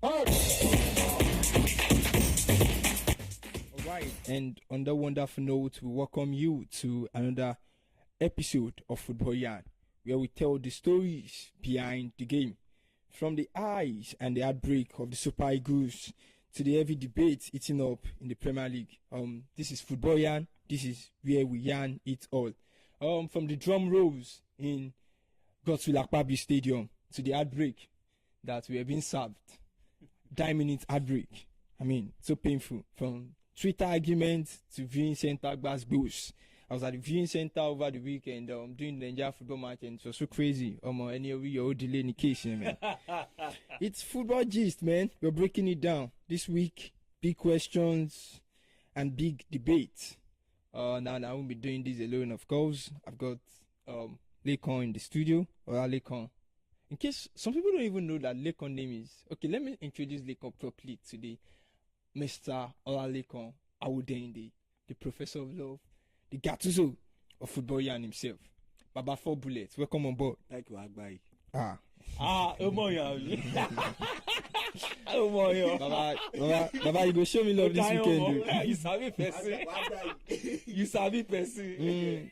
Alright, and on that wonderful note, we welcome you to another episode of Football Yarn, where we tell the stories behind the game. From the highs and the heartbreak of the Super Eagles to the heavy debate eating up in the Premier League. This is Football Yarn. This is where we yarn it all. From the drum rolls in Godswill Akpabio Stadium to the heartbreak that we have been served. 9-minute heartbreak. I mean, so painful. From Twitter arguments to viewing center gbas. I was at the viewing center over the weekend doing the Nigeria football match, and it was so crazy. Any of your delay indication, man. It's football gist, man. We're breaking it down this week. Big questions and big debates. Now I won't be doing this alone, of course. I've got Lekon in the studio. Lekon. In case some people don't even know that Lekon name is okay, let me introduce Lekon properly today. Mr. Lekon Awudende, the professor of love, the Gattuso of Football Yarn himself. Baba 4 Bullets, welcome on board. Thank you, Agbai. Baba, you go show me love this weekend. You sabi person. You sabi person.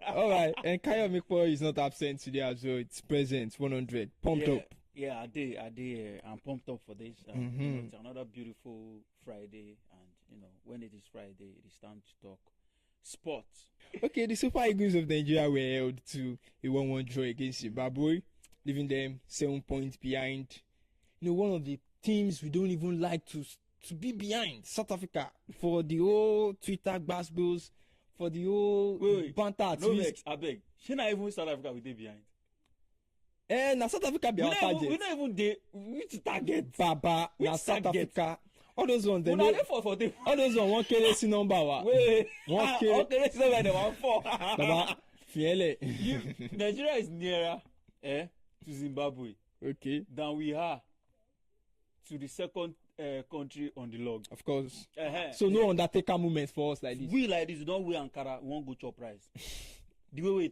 Alright, and Kayo Mikpo is not absent today as well. It's present, 100, pumped up. Yeah, I did. I'm pumped up for this. It's another beautiful Friday, and when it is Friday, it is time to talk sports. Okay, the Super Eagles of Nigeria were held to a 1-1 draw against Zimbabwe, leaving them 7 points behind. One of the teams we don't even like to be behind, South Africa, for the whole Twitter gbas, for the whole banter. No vex, I beg. She not even South Africa we dey behind. Now South Africa be our target. We not even dey. We need to target. Baba, now South Africa. All those ones, they know. For them. All those ones, one KDC number. Wait. One KDC number, they want 4. Baba, Fiele. Nigeria is nearer to Zimbabwe. Okay. Than we are to the second country on the log. Of course. So no Undertaker movement for us like this. We like this. We don't wear Ankara. We won't go chop rice. The way we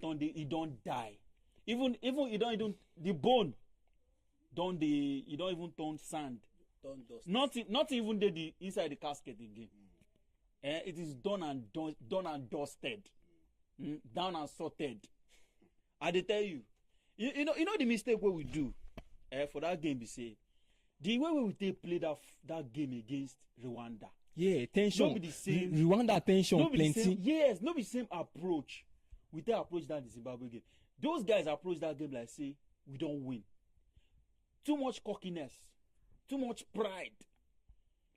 don't die. Even you don't even the bone. You don't even turn sand. Not even the inside the casket again. It is done and dusted, down and sorted. I dey tell you, you know the mistake what we do, for that game. We say the way we take play that game against Rwanda. Yeah, tension. No be the same. Rwanda tension plenty. Yes, no be the same approach. We take approach that the Zimbabwe game. Those guys approach that game like say we don't win. Too much cockiness. Too much pride.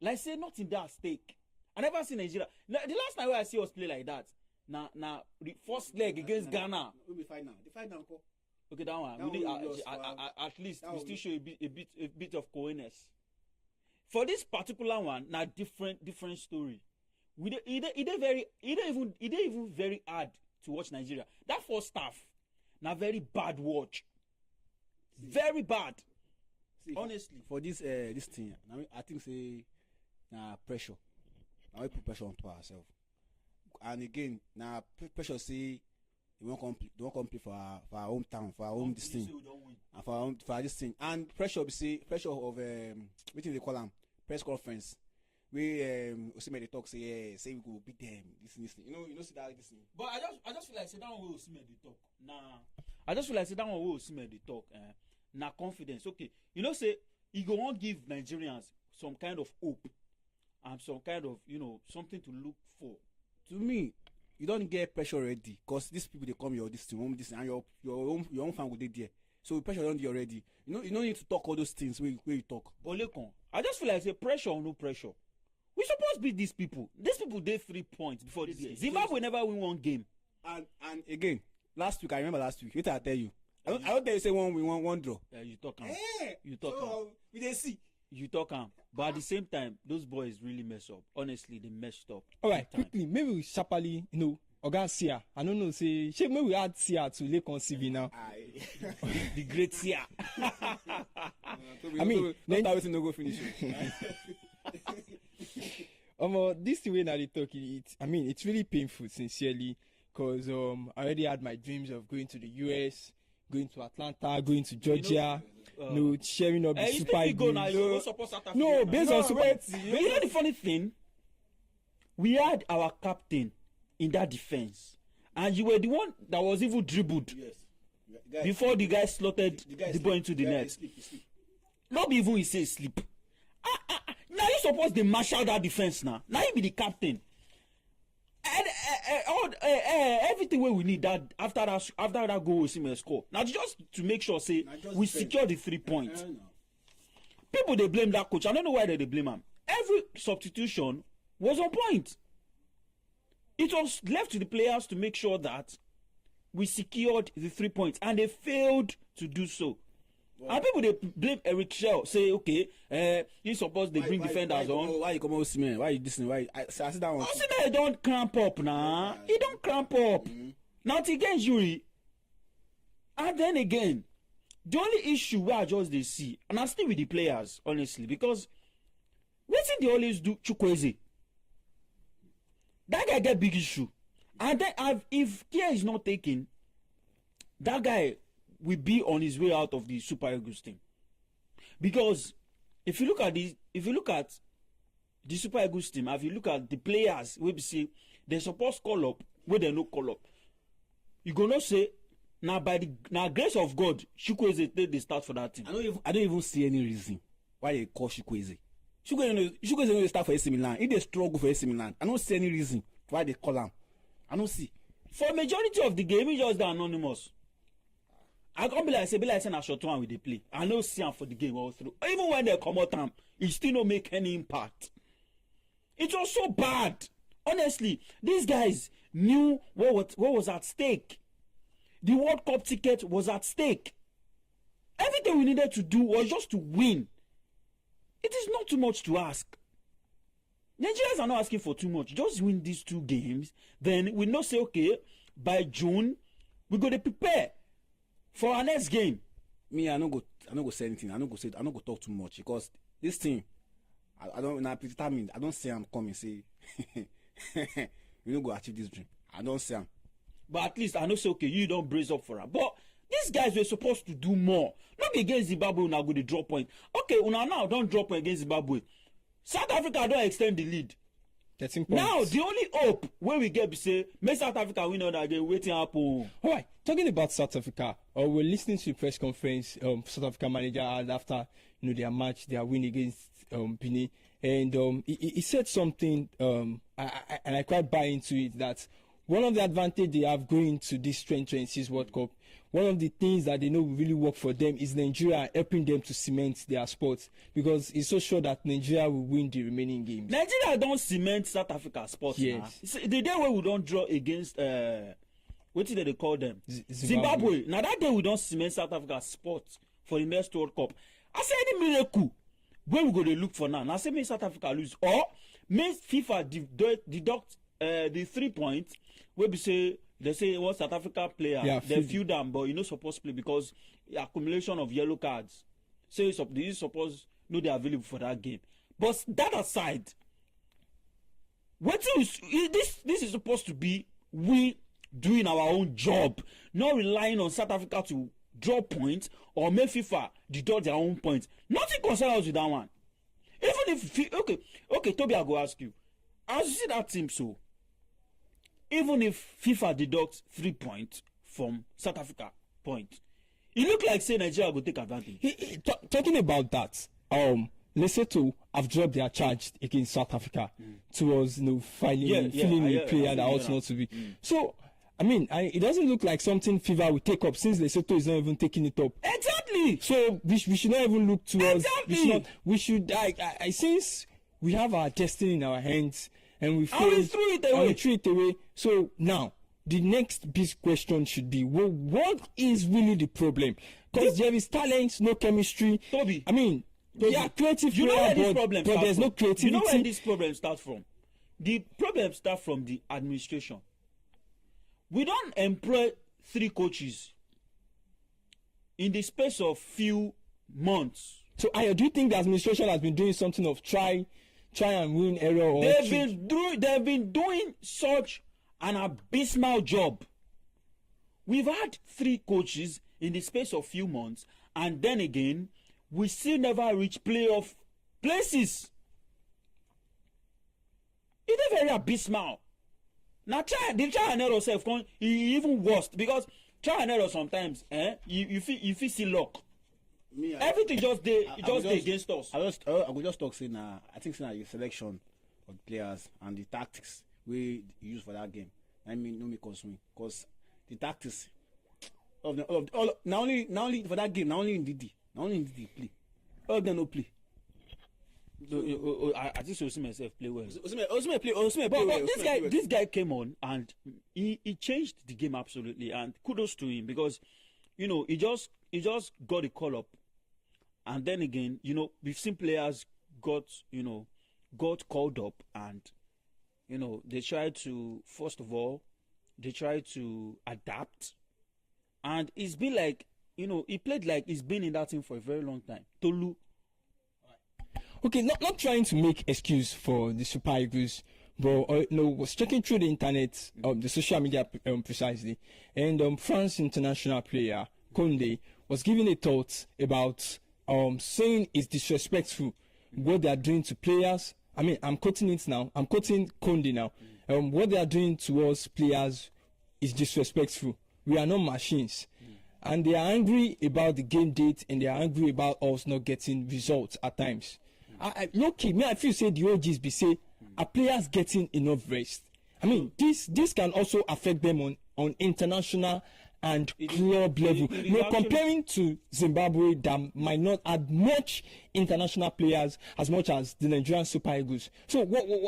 Like say nothing there at stake. I never seen Nigeria. The last time I see us play like that, now the first leg against Ghana. We'll be fine now. The final uncle. Okay, that one. We need at least we still show a bit of coherence. For this particular one, now different story. It even very hard to watch Nigeria. That first half, now very bad watch. Very bad. See, honestly, for this thing, I think say pressure. Now we put pressure onto ourselves. And again, now pressure say they won't complete for our hometown, for our home this thing, and for this thing. And pressure of what they call them press conference. We Osimhen they talk say we go beat them this thing. You know see that this thing. But I just feel like say that one will Osimhen they talk. I just feel like say that one will Osimhen they talk. Now confidence, okay. Say he go on give Nigerians some kind of hope and some kind of something to look for. To me, you don't get pressure already because these people they come your this thing, and your own fan will be there. So pressure don't be already. You don't need to talk all those things where you talk. But I just feel like say pressure or no pressure. We supposed to beat these people. These people they 3 points before this year. Zimbabwe never win one game. And again, last week I remember last week. Wait till I tell you. I don't tell you say one draw. Yeah, you talk on. You talk on. We didn't see. You talk on. But at the same time, those boys really mess up. Honestly, they messed up. All right, quickly, maybe we sharply, Oga Sia. I don't know, say, maybe we add Sia to Lekon CV now. The great Sia. I mean, not that no go finish. This the way that they talk, it's really painful, sincerely, because I already had my dreams of going to the US, going to Atlanta, going to Georgia. no sharing up the Super Eagles. Go now, Eagles. you support South Africa. No, based on Super. But you know the funny thing? We had our captain in that defense, and you were the one that was even dribbled before the guy slotted the ball into the net. Not even he say sleep. Now you suppose they marshal that defense now. Now you be the captain. And everything we need that after that goal we see me score. Now just to make sure say we secure the 3 points. People they blame that coach. I don't know why they blame him. Every substitution was on point. It was left to the players to make sure that we secured the 3 points, and they failed to do so. Wow. And people they blame Eric Shell, say, okay, you suppose they bring defenders on. Why you come on Osimhen? Why you listening? Why I sit down? Osimhen don't cramp up now. He don't cramp up. Now it's against Yuri. And then again, the only issue where I just they see, and I still with the players, honestly, because what thing they always do, Chukwueze. That guy get big issue. And then if care is not taken, that guy will be on his way out of the Super Eagles team. Because if you look at the Super Eagles team, if you look at the players, we see they're supposed to call up where they no call up. You gonna say now by the grace of God, Chukwueze take the start for that team. I don't even see any reason why they call Chukwueze. Chukwueze no start for AC Milan. If they struggle for AC Milan, I don't see any reason why they call him. I don't see. For majority of the game, he just anonymous. I can't be like saying a short one with the play. I don't see him for the game all through. Even when they come out time, he still don't make any impact. It was so bad. Honestly, these guys knew what was at stake. The World Cup ticket was at stake. Everything we needed to do was just to win. It is not too much to ask. Nigerians are not asking for too much. Just win these 2 games. Then we know say, okay, by June, we're going to prepare for our next game. Me, I don't go say anything. I don't go talk too much because this thing, I don't predetermined. I don't say I'm coming. Say, we don't go achieve this dream. I don't say I'm. But at least I know say okay, you don't brace up for her. But these guys were supposed to do more. Not be against Zimbabwe. Now go to drop point. Okay, now don't drop point against Zimbabwe. South Africa don't extend the lead. 13 points. Now the only hope when we get say make South Africa win on again waiting happen. All right, talking about South Africa, we're listening to the press conference South Africa manager had after their match, their win against Benin, and he said something and I quite buy into it, that one of the advantage they have going to this 2026 World Cup, one of the things that they know will really work for them is Nigeria helping them to cement their sport, because it's so sure that Nigeria will win the remaining games. Nigeria don't cement South Africa sports. Yes. Now. The day where we don't draw against what did they call them? Zimbabwe. Now that day we don't cement South Africa sports for the next World Cup. I say any miracle where we go to look for now. Now say make South Africa lose or make FIFA deduct the 3 points where we say. They say one South Africa player, they feel them, but you're not supposed to play because the accumulation of yellow cards. So you're supposed to know they're available for that game. But that aside, this is supposed to be we doing our own job, not relying on South Africa to draw points or make FIFA deduct their own points. Nothing concerns us with that one. Even if okay, Toby, I go ask you, as you see that team so. Even if FIFA deducts 3 points from South Africa point, it look like say Nigeria will take advantage. Talking about that, Lesotho have dropped their charge against South Africa towards feeling a player that ought not to be. So, I mean, it doesn't look like something FIFA will take up since Lesotho is not even taking it up. Exactly. So we should not even look towards. Exactly. We should. I since we have our destiny in our hands. And we threw it away. So now, the next big question should be, what is really the problem? Because there is talent, no chemistry. Toby. I mean, creative player, but there's no creativity. You know where this problem starts from? The problem starts from the administration. We don't employ 3 coaches in the space of few months. So, do you think the administration has been doing something of try and win error? Or they've been doing such an abysmal job. We've had 3 coaches in the space of few months, And then again, we still never reach playoff places. It is very abysmal. Now the try and error self even worse because try and error sometimes you feel see luck. Everything just dey against us. I go just talk say na I think say na the selection of the players and the tactics we use for that game. I mean no make us win because the tactics of not only for that game, not only in Ndidi play. All of them no play. I think Osimhen self play well. Osimhen play well. But this guy came on and he changed the game absolutely, and kudos to him because he just got a call up, and then again we've seen players got called up, and they tried to adapt, and it's been like he played like he's been in that team for a very long time. Tolu. Okay, not trying to make excuse for the Super Eagles, but was checking through the internet, the social media precisely, and France international player Conde was giving a thought about saying it's disrespectful what they are doing to players. I mean, I'm quoting it now. I'm quoting Conde now. What they are doing to us players is disrespectful. We are not machines. And they are angry about the game date, and they are angry about us not getting results at times. I feel say the OGs be say are players getting enough rest. I mean, this can also affect them on international and club level. Comparing to Zimbabwe that might not add much international players as much as the Nigerian Super Eagles. So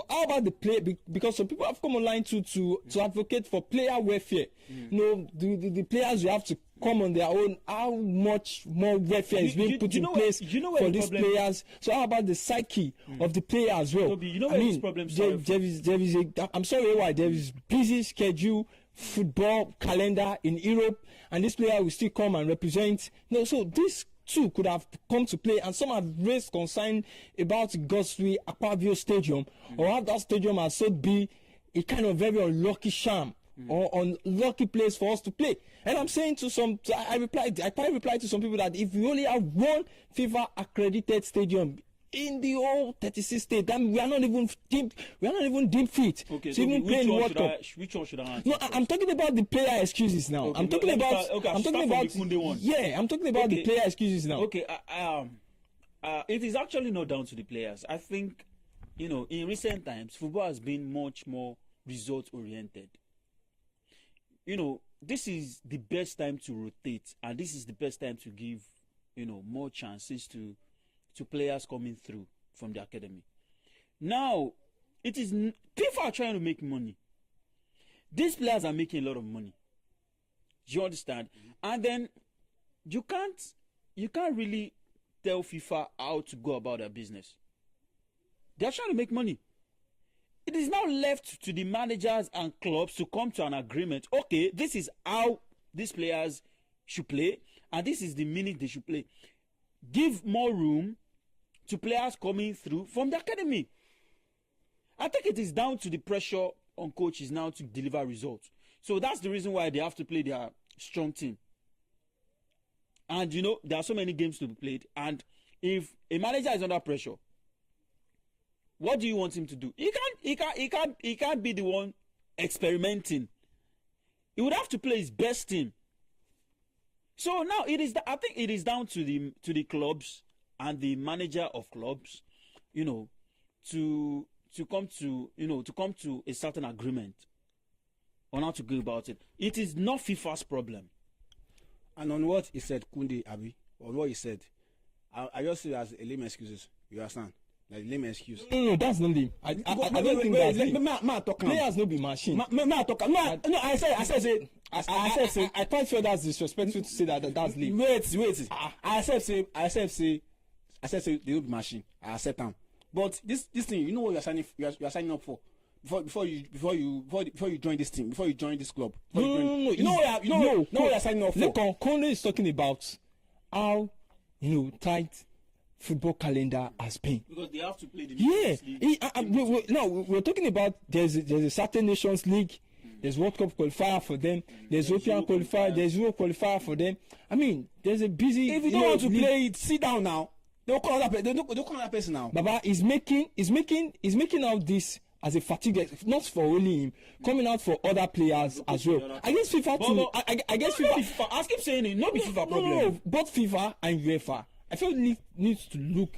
how about the play? Because some people have come online to advocate for player welfare. The players will have to come on their own. How much more welfare is being put in place for these players? So how about the psyche of the player as well? Toby, this problem there is busy schedule football calendar in Europe, and this player will still come and represent. So this too could have come to play, and some have raised concern about Goswe Akpabio Stadium, or how that stadium has so be a kind of very unlucky sham or unlucky place for us to play. And I'm saying to some, I quite replied to some people that if we only have one FIFA accredited stadium in the whole 36 states, then we are not even deemed fit. Okay, so even playing the World Cup. Which one should I answer? No, I'm talking about the player excuses now. Okay, I'm talking about the player excuses now. Okay, it is actually not down to the players. I think, in recent times, football has been much more result oriented. This is the best time to rotate, and this is the best time to give, more chances to players coming through from the academy. Now, people are trying to make money. These players are making a lot of money. Do you understand? And then you can't really tell FIFA how to go about their business. They're trying to make money. It is now left to the managers and clubs to come to an agreement. Okay, this is how these players should play, and this is the minute they should play. Give more room to players coming through from the academy. I think it is down to the pressure on coaches now to deliver results. So that's the reason why they have to play their strong team. And there are so many games to be played. And if a manager is under pressure, what do you want him to do? He can't be the one experimenting. He would have to play his best team. So now I think it is down to the clubs and the manager of clubs, to come to a certain agreement on how to go about it. It is not FIFA's problem. And on what he said, Kunde Abi, on what he said, I just see it as a lame excuses. You understand? Like lame excuse. No, that's not lame. I don't think that's lame. Players no be machine. I quite feel that's disrespectful to say that's lame. Wait. I said say they will be machine. I accept them. But this thing, you know what you're signing up for before you join this team, before you join this club. No. You know what you're signing up for. Look, Conde is talking about how tight football calendar has been. Because they have to play the Nations League. We're talking about there's a certain Nations League, There's World Cup qualifier for them. There's European qualifier. There's Euro qualifier for them. I mean, there's a busy. If you don't want to play it, sit down now. They'll call that person. They'll call that person now. Baba is making out this as a fatigue, not for only him, coming out for other players as well. I guess FIFA I guess FIFA. I keep saying it. Not be FIFA problem. No, both FIFA and UEFA. I feel needs to look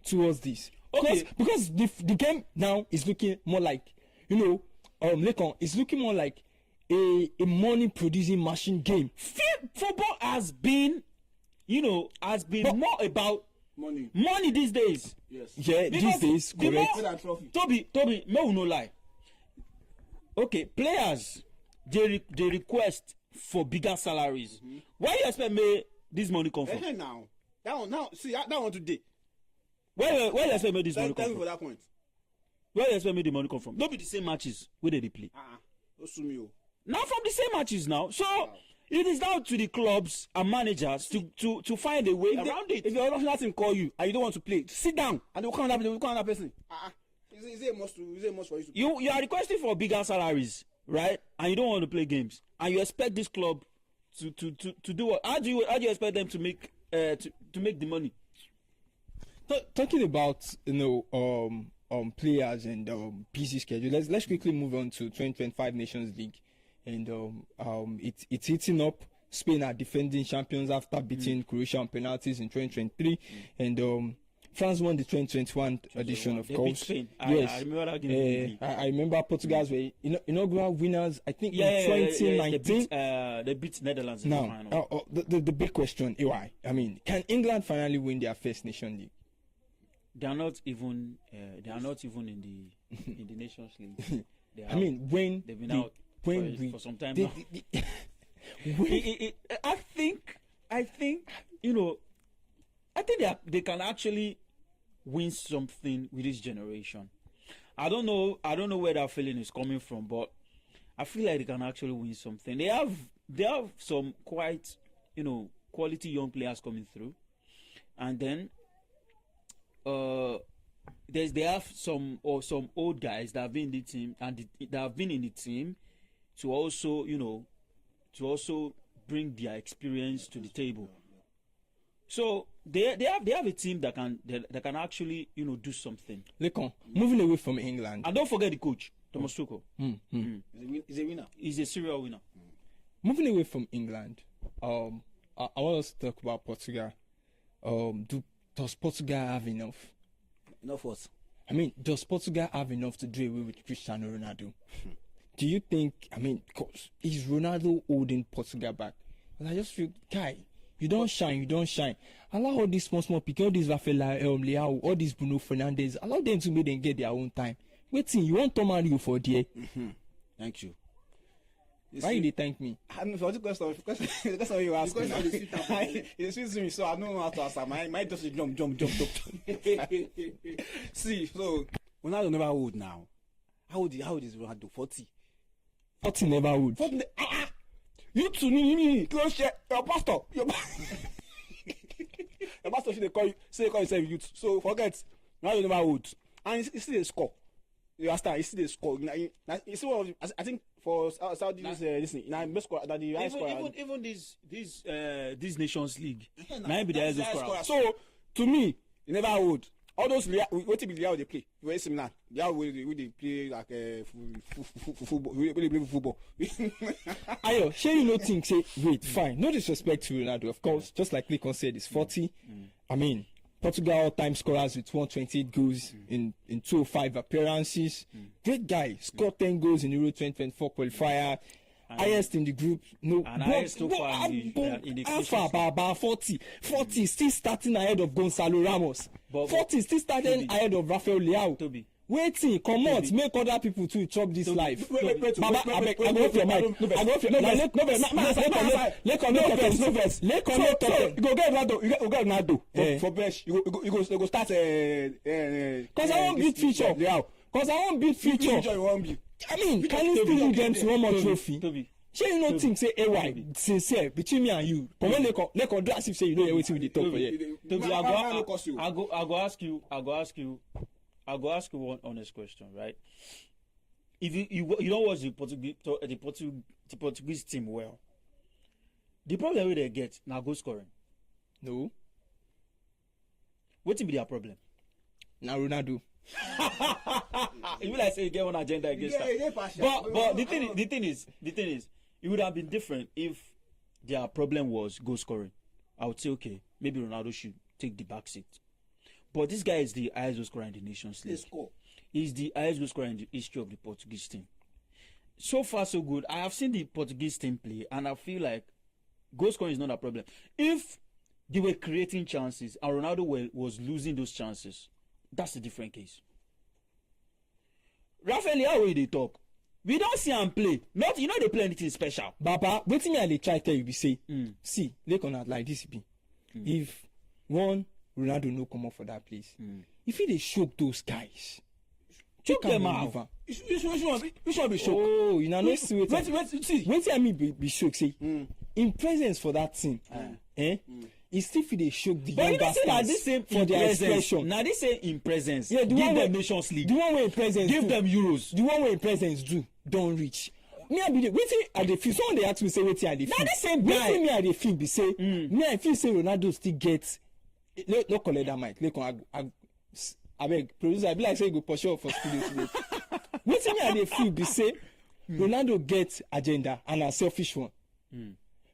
towards this. Okay. Because the game now is looking more like, Lekon, it's looking more like a money producing machine game. Football has been, more about money these days. Yes. Yeah, Because these days, the correct. more- Toby, me will no lie. Okay, players they request for bigger salaries. Where you expect me this money come from? Now, that one today. Where you expect me this money Tell come me for from? that point. Where you expect me the money come from? Don't be the same matches where they play. Osumio. Now from the same matches now. So it is down to the clubs and managers to find a way around it. If your national team call you and you don't want to play, sit down and they will call another person. Is it a must for you to You are requesting for bigger salaries, right? And you don't want to play games, and you expect this club to do what? How do you expect them to make the money? Talking about players and busy schedule. Let's quickly move on to 2025 Nations League, and it's heating up. Spain are defending champions after beating Croatia on penalties in 2023, and France won the 2021 edition, of they course. beat Spain. Yes, I remember that game. I remember Portugal's were inaugural winners. I think in 2019. They beat Netherlands in the Now, final. the big question, AY. I mean, can England finally win their first Nation League? They are not even in the Nations League. They I mean, when they've been out for some time now. I think they can actually win something with this generation. I don't know where that feeling is coming from, but I feel like they can actually win something. They have some quite quality young players coming through, and then they have some old guys that have been in the team and that have been in the team to also bring their experience to the table. So they have a team that can actually do something. Lekon, moving away from England, And don't forget the coach, Thomas Tuchel. He's a winner. He's a serial winner. moving away from England, I want us to talk about Portugal. Does Portugal have enough? Enough what? I mean, does Portugal have enough to do away with Cristiano Ronaldo? Do you think, cause is Ronaldo holding Portugal back? And I just feel, guy, you don't shine. Allow all these small people, all these Rafael Leao, all these Bruno Fernandes, allow them to make them get their own time. Waiting, you want Tom Mario for there? Thank you. Why you dey thank me? I mean, for the question you ask me. It suits me, so I don't know how to answer. My just jump. See, so Ronaldo never old now. How old is Ronaldo? 40. 40 never would. 40. You too, me, close share. Your pastor. Your pastor should call yourself youth. So forget. Ronaldo never old, and he still a score. You understand? He still a score. You see what I think. For Saudi, listen, best score that the high score. Even this Nations League, now be the highest scorer. So to me, you never old. All those what be the how they play very similar. The how we they play like football. We play football. Ayo, sure you no think say wait fine. No disrespect to Ronaldo, of course. Just like Lincoln said, it's 40. I mean, Portugal all-time scorers with 128 goals in 205 appearances. Great guy, scored 10 goals in Euro 2024 qualifier. Highest in the group. No, and highest so far in the Alpha about 40. 40 still starting ahead of Gonzalo Ramos. 40 still starting ahead of Rafael Leao. Toby. Waiting, come out, make other people too chop this life. Baba, I go off your mic. I go off your mic. You go get Ronaldo. For best, you go start. Cause I won't beat future. Cause I won't beat future. I mean, can you still win them to one more trophy? Shey you no think say AY sincere between me and you? Come on, Lekon do as if say you know wetin we dey talk for here. Toby, I go ask you one honest question, right? if you don't watch the Portuguese team well, the problem wey they get now goal scoring. No. What be their problem? Now Ronaldo. You will like say you get one agenda against that. But the thing is, it would have been different if their problem was goal scoring. I would say okay, maybe Ronaldo should take the back seat. But this guy is the highest goal scorer in the Nations League. He's the highest goal scorer in the history of the Portuguese team. So far, so good. I have seen the Portuguese team play, and I feel like goal scoring is not a problem. If they were creating chances and Ronaldo was losing those chances, that's a different case. Rafael, how will they talk? We don't see him play. Not, you know, they play anything special. Baba, waiting me, they try tell you, be say, see, look on that like this be. If one Ronaldo no come up for that place, if he they shock those guys, choke them out. Which one be shock? Oh, you know, no see wait, see. Wait till me be shock. Say, in presence for that team, it's still they shock the younger stars for their expression. Now they say in presence. Yeah, give them Nations League. The one way in presence. Give them Euros. The one way in presence don't reach. Me I be waiting at the feel. Someone they ask me say waiting at the feel. Now the same guy. Waiting me at the feel be say. Me I feel say Ronaldo still gets. No collect that mic. I beg producer. I be like say go pursue for studio today. Waiting me at the feel be say Ronaldo gets agenda and a selfish one.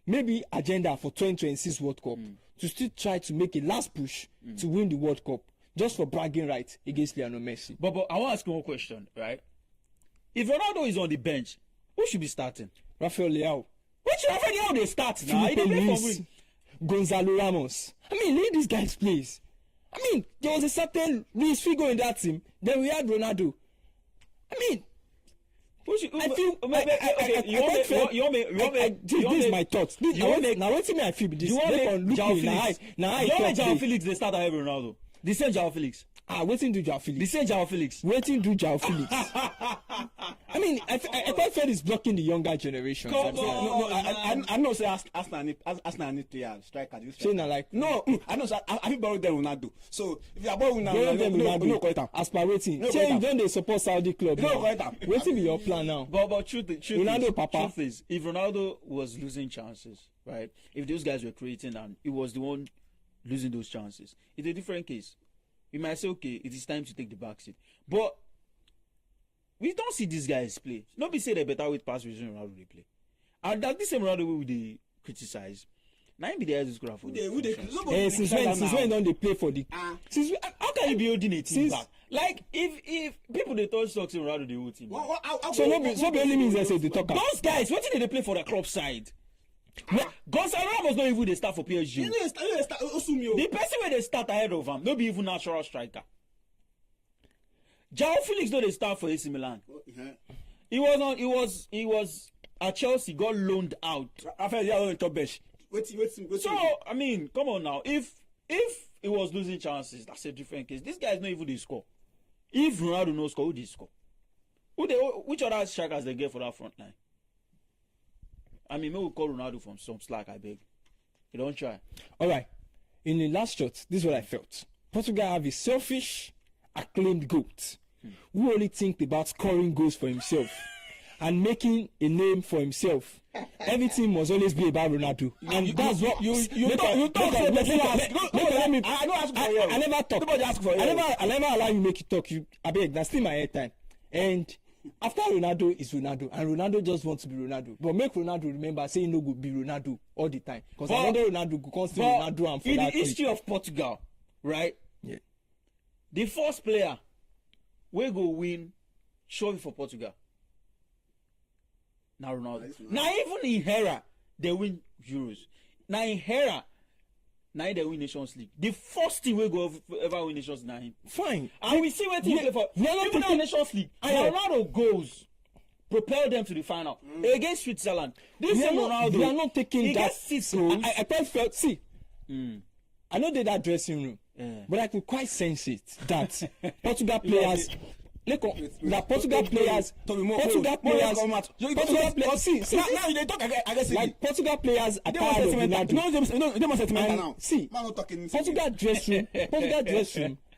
Maybe agenda for 2026 World Cup to still try to make a last push to win the World Cup just for bragging rights against Lionel Messi. But I want to ask you one question, right? If Ronaldo is on the bench, who should be starting? Rafael Leao. Which Rafael Leao they start now? Felipe Luis, Gonzalo Ramos. I mean, let these guys play. I mean, there was a certain Luis Figo in that team. Then we had Ronaldo. I mean, I feel this is my thoughts. Now wait till me I feel this. You want me now you want João Felix they start ahead of Ronaldo. The same João Felix. Waiting do João Felix. The same João Felix. Waiting do João Felix. I mean, I thought Fred is blocking the younger generation. I know say Arsenal need player striker. Say na like no, I know say I feel borrow them Ronaldo. So if you are borrowing Ronaldo, no correct am. Aspirating. Say you don't dey support Saudi club. No correct am. Waiting be your plan now. But truth Ronaldo, Papa. Truth is, if Ronaldo was losing chances, right? If those guys were creating and he was the one losing those chances, it's a different case. We might say, okay, it is time to take the back seat. But we don't see these guys play. Nobody say they better with pass using Ronaldo they play. And that this same Ronaldo they criticize. Now he be the highest scorer for since when don't they play for the how can you be holding a team back? Like if people they touch socks in Ronaldo they hold team back. So nobody only means they say they talk. Those guys, what did they play for the club side? Gonzalo Ramos not even they start for PSG. The person where they start ahead of him, not be even natural striker. João Felix though they start for AC Milan. He was at Chelsea, got loaned out. Rafael Leao on top bench. So I mean, come on now. If he was losing chances, that's a different case. This guy is not even the score. If Ronaldo no score, who they score? Which other strikers they get for that front line? I mean, maybe we'll call Ronaldo from some slack, I beg. You don't try. All right. In the last shot, this is what I felt. Portugal have a selfish, acclaimed GOAT who only think about scoring goals for himself and making a name for himself. Everything must always be about Ronaldo. And that's what you talk. I never talk. Nobody ask for you. I never allow you make you talk. I beg, that's still my airtime. And after Ronaldo is Ronaldo, and Ronaldo just wants to be Ronaldo. But make Ronaldo remember saying no go be Ronaldo all the time. Because another Ronaldo go constantly Ronaldo and for in that. In the history of Portugal, right? Yeah. The first player we go win trophy for Portugal. Now Ronaldo. Now even in Hera, they win Euros. Now in Hera, now they win Nations League. The first team we go ever win Nations League. Now him. Fine. And we see what he play for. Even now Nations League. Ronaldo goes, propel them to the final against Switzerland. This same Ronaldo. They are not taking that. I felt. See, I know that dressing room, but I could quite sense it that Portugal players. Portugal players. See, now you talk aggressively. Like Portugal players are tired of Ronaldo. They must sentimental now. See, Portugal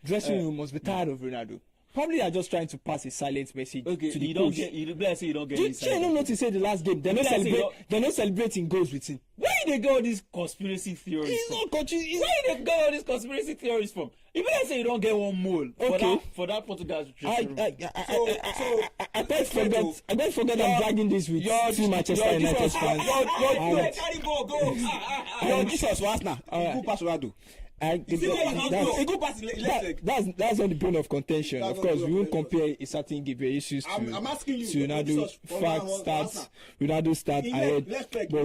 dressing room must be tired of Ronaldo. Probably are just trying to pass a silent message to the you don't coach. get. You say you don't get Do inside. you not notice say the last game they're not celebrating goals with him? Where they get all these conspiracy theories He's from? not coaching. Where they get all these conspiracy theories from? If you say you don't get one mole for that Portugal dressing room. I can't forget I'm dragging this with two Manchester United fans. Carry ball, go. Your Jesus was now. Go pass Ronaldo. That's not the bone of contention. Of course, we won't compare a certain give issues to Ronaldo. Ronaldo start ahead, but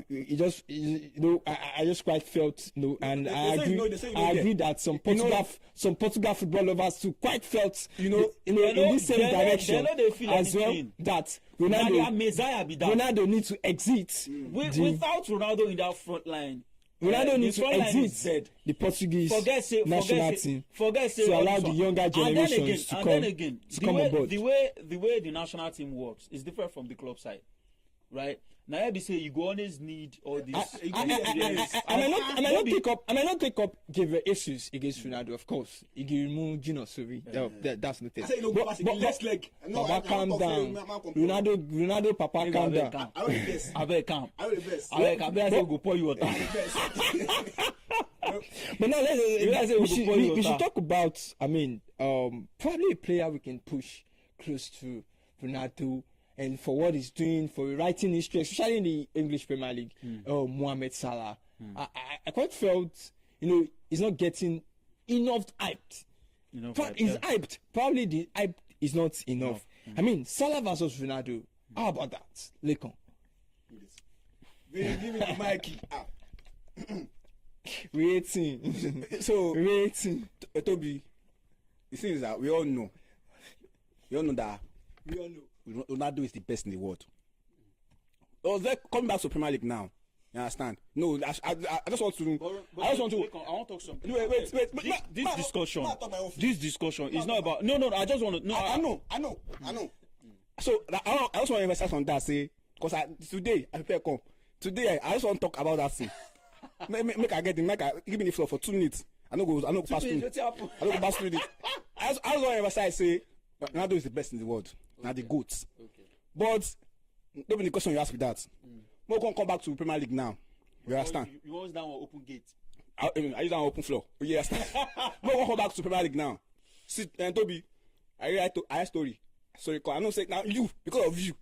it just I just quite felt and I agree that some Portugal football lovers too quite felt in this same direction as well that Ronaldo needs to exit without Ronaldo in that front line. Ronaldo needs to exit the Portuguese national team to allow the younger generations to come on board. The way the national team works is different from the club side, right? Now you say you go always need all this. I might not take up give issues against Ronaldo, of course. Sorry, that's not it. Papa, calm down. Ronaldo, Papa, calm down. I bet calm. I bet go pour you water. But now we should talk about. Probably a player we can push close to Ronaldo. And for what he's doing, for writing history, especially in the English Premier League, Mohamed Salah. I quite felt, he's not getting enough hyped. He's hyped. Probably the hype is not enough. Salah versus Ronaldo. How about that, Lekon? Give me the Mikey. Rating. Toby, the thing is that we all know that. Ronaldo is the best in the world. Coming back to Premier League now. You understand? No, I just want to. I want to talk something. Wait. This discussion is not about. No. I just want to. No, I know. So I just want to emphasize on that. Say, because today I prepare come. Today I just want to talk about that thing. Make I get him. Give me the floor for 2 minutes. I know go pass through. I know go pass through it. I just want to emphasize. Say, Ronaldo is the best in the world. Now the GOAT. Okay. But don't be the question you ask me that. We're going to come back to Premier League now. You understand? You want that one open gate? I use that one open floor. You understand? We're going to come back to Premier League now. See, and Toby, I heard story. Sorry, I don't say now you because of you.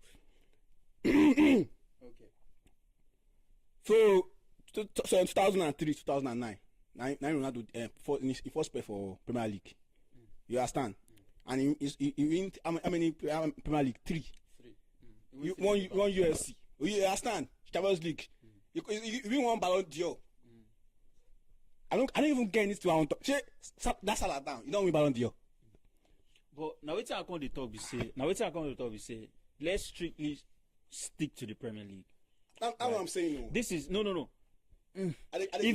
Okay. So in 2003, 2009, Ronaldo he first played for Premier League. You understand? And he win how many Premier League? 3. You won UFC. You understand? Champions League. You win 1 Ballon d'Or. I don't even get this to our talk. That's Salah down. You don't win Ballon d'Or. But now wait till I come to talk. We say let's strictly stick to the Premier League. That's what I'm saying. No. This is no. If you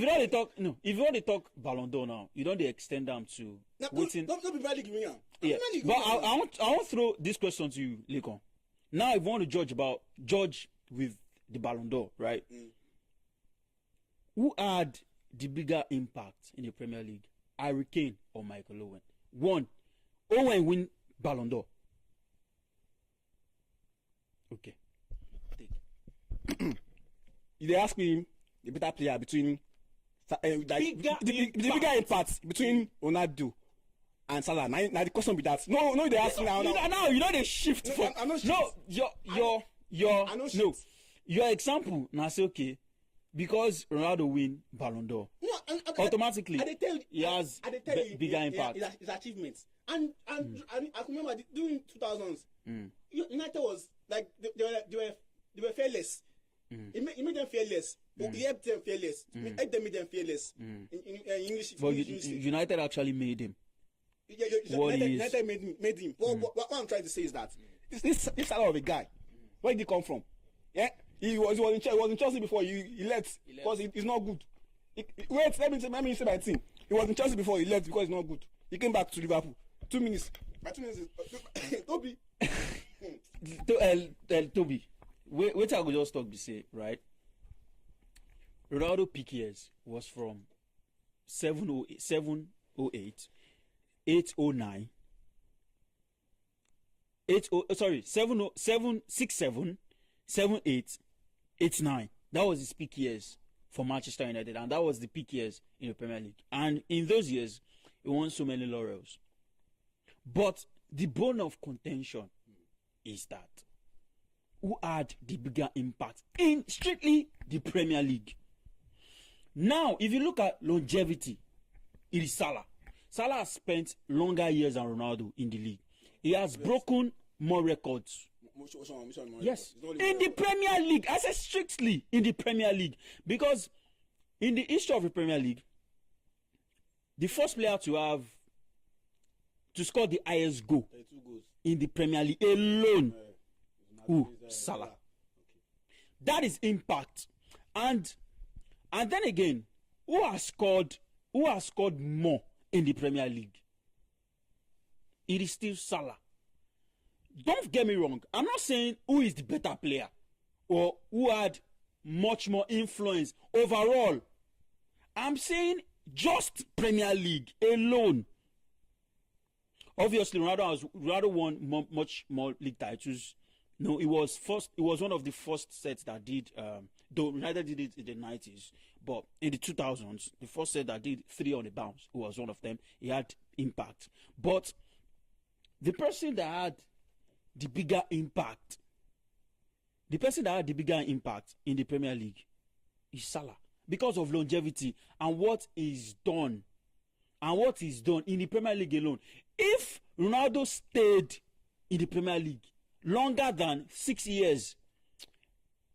want to talk Ballon d'Or now, you don't extend them to waiting. Don't be Premier League winner. Yeah, but I want to throw this question to you, Lekon. Now, if you want to judge with the Ballon d'Or, right? Who had the bigger impact in the Premier League, Harry Kane or Michael Owen? One, Owen win Ballon d'Or. Okay. If they ask me the better player between the bigger impact between Ronaldo and Salah. Now the question be that. No, they ask now. Now they shift. Your example now say okay because Ronaldo win Ballon d'Or. Automatically he has bigger impact. His achievements and I remember during 2000s, United was like they were fearless. He made them fearless. He helped them fearless. He helped them make them fearless. In English, but United actually made him. United made him. What I'm trying to say is that this Salah of a guy, where did he come from? Yeah, he was in Chelsea before he left because he's not good. Let me say my team. He was in Chelsea before he left because he's not good. He came back to Liverpool. 2 minutes. My 2 minutes is Toby. Toby. Wait I go just talk be say, right? Ronaldo peak years was from 708, 809, sorry, 7-0, 7-6-7, 7-8, 8-9. That was his peak years for Manchester United, and that was the peak years in the Premier League. And in those years, he won so many laurels. But the bone of contention is that who had the bigger impact in strictly the Premier League. Now, if you look at longevity, it is Salah. Salah has spent longer years than Ronaldo in the league. He has broken more records. Yes, in the Premier League. I said strictly in the Premier League, because in the history of the Premier League, the first player to score the highest goal in the Premier League alone, Salah. That is impact, and then again, who has scored more in the Premier League? It is still Salah. Don't get me wrong. I'm not saying who is the better player or who had much more influence overall. I'm saying just Premier League alone. Obviously, Ronaldo won much more league titles. No, it was one of the first sets that did. Though United did it in the 90s, but in the 2000s, the first set that did 3 on the bounce, who was one of them. He had impact, but the person that had the bigger impact in the Premier League is Salah, because of longevity and what is done in the Premier League alone. If Ronaldo stayed in the Premier League longer than 6 years,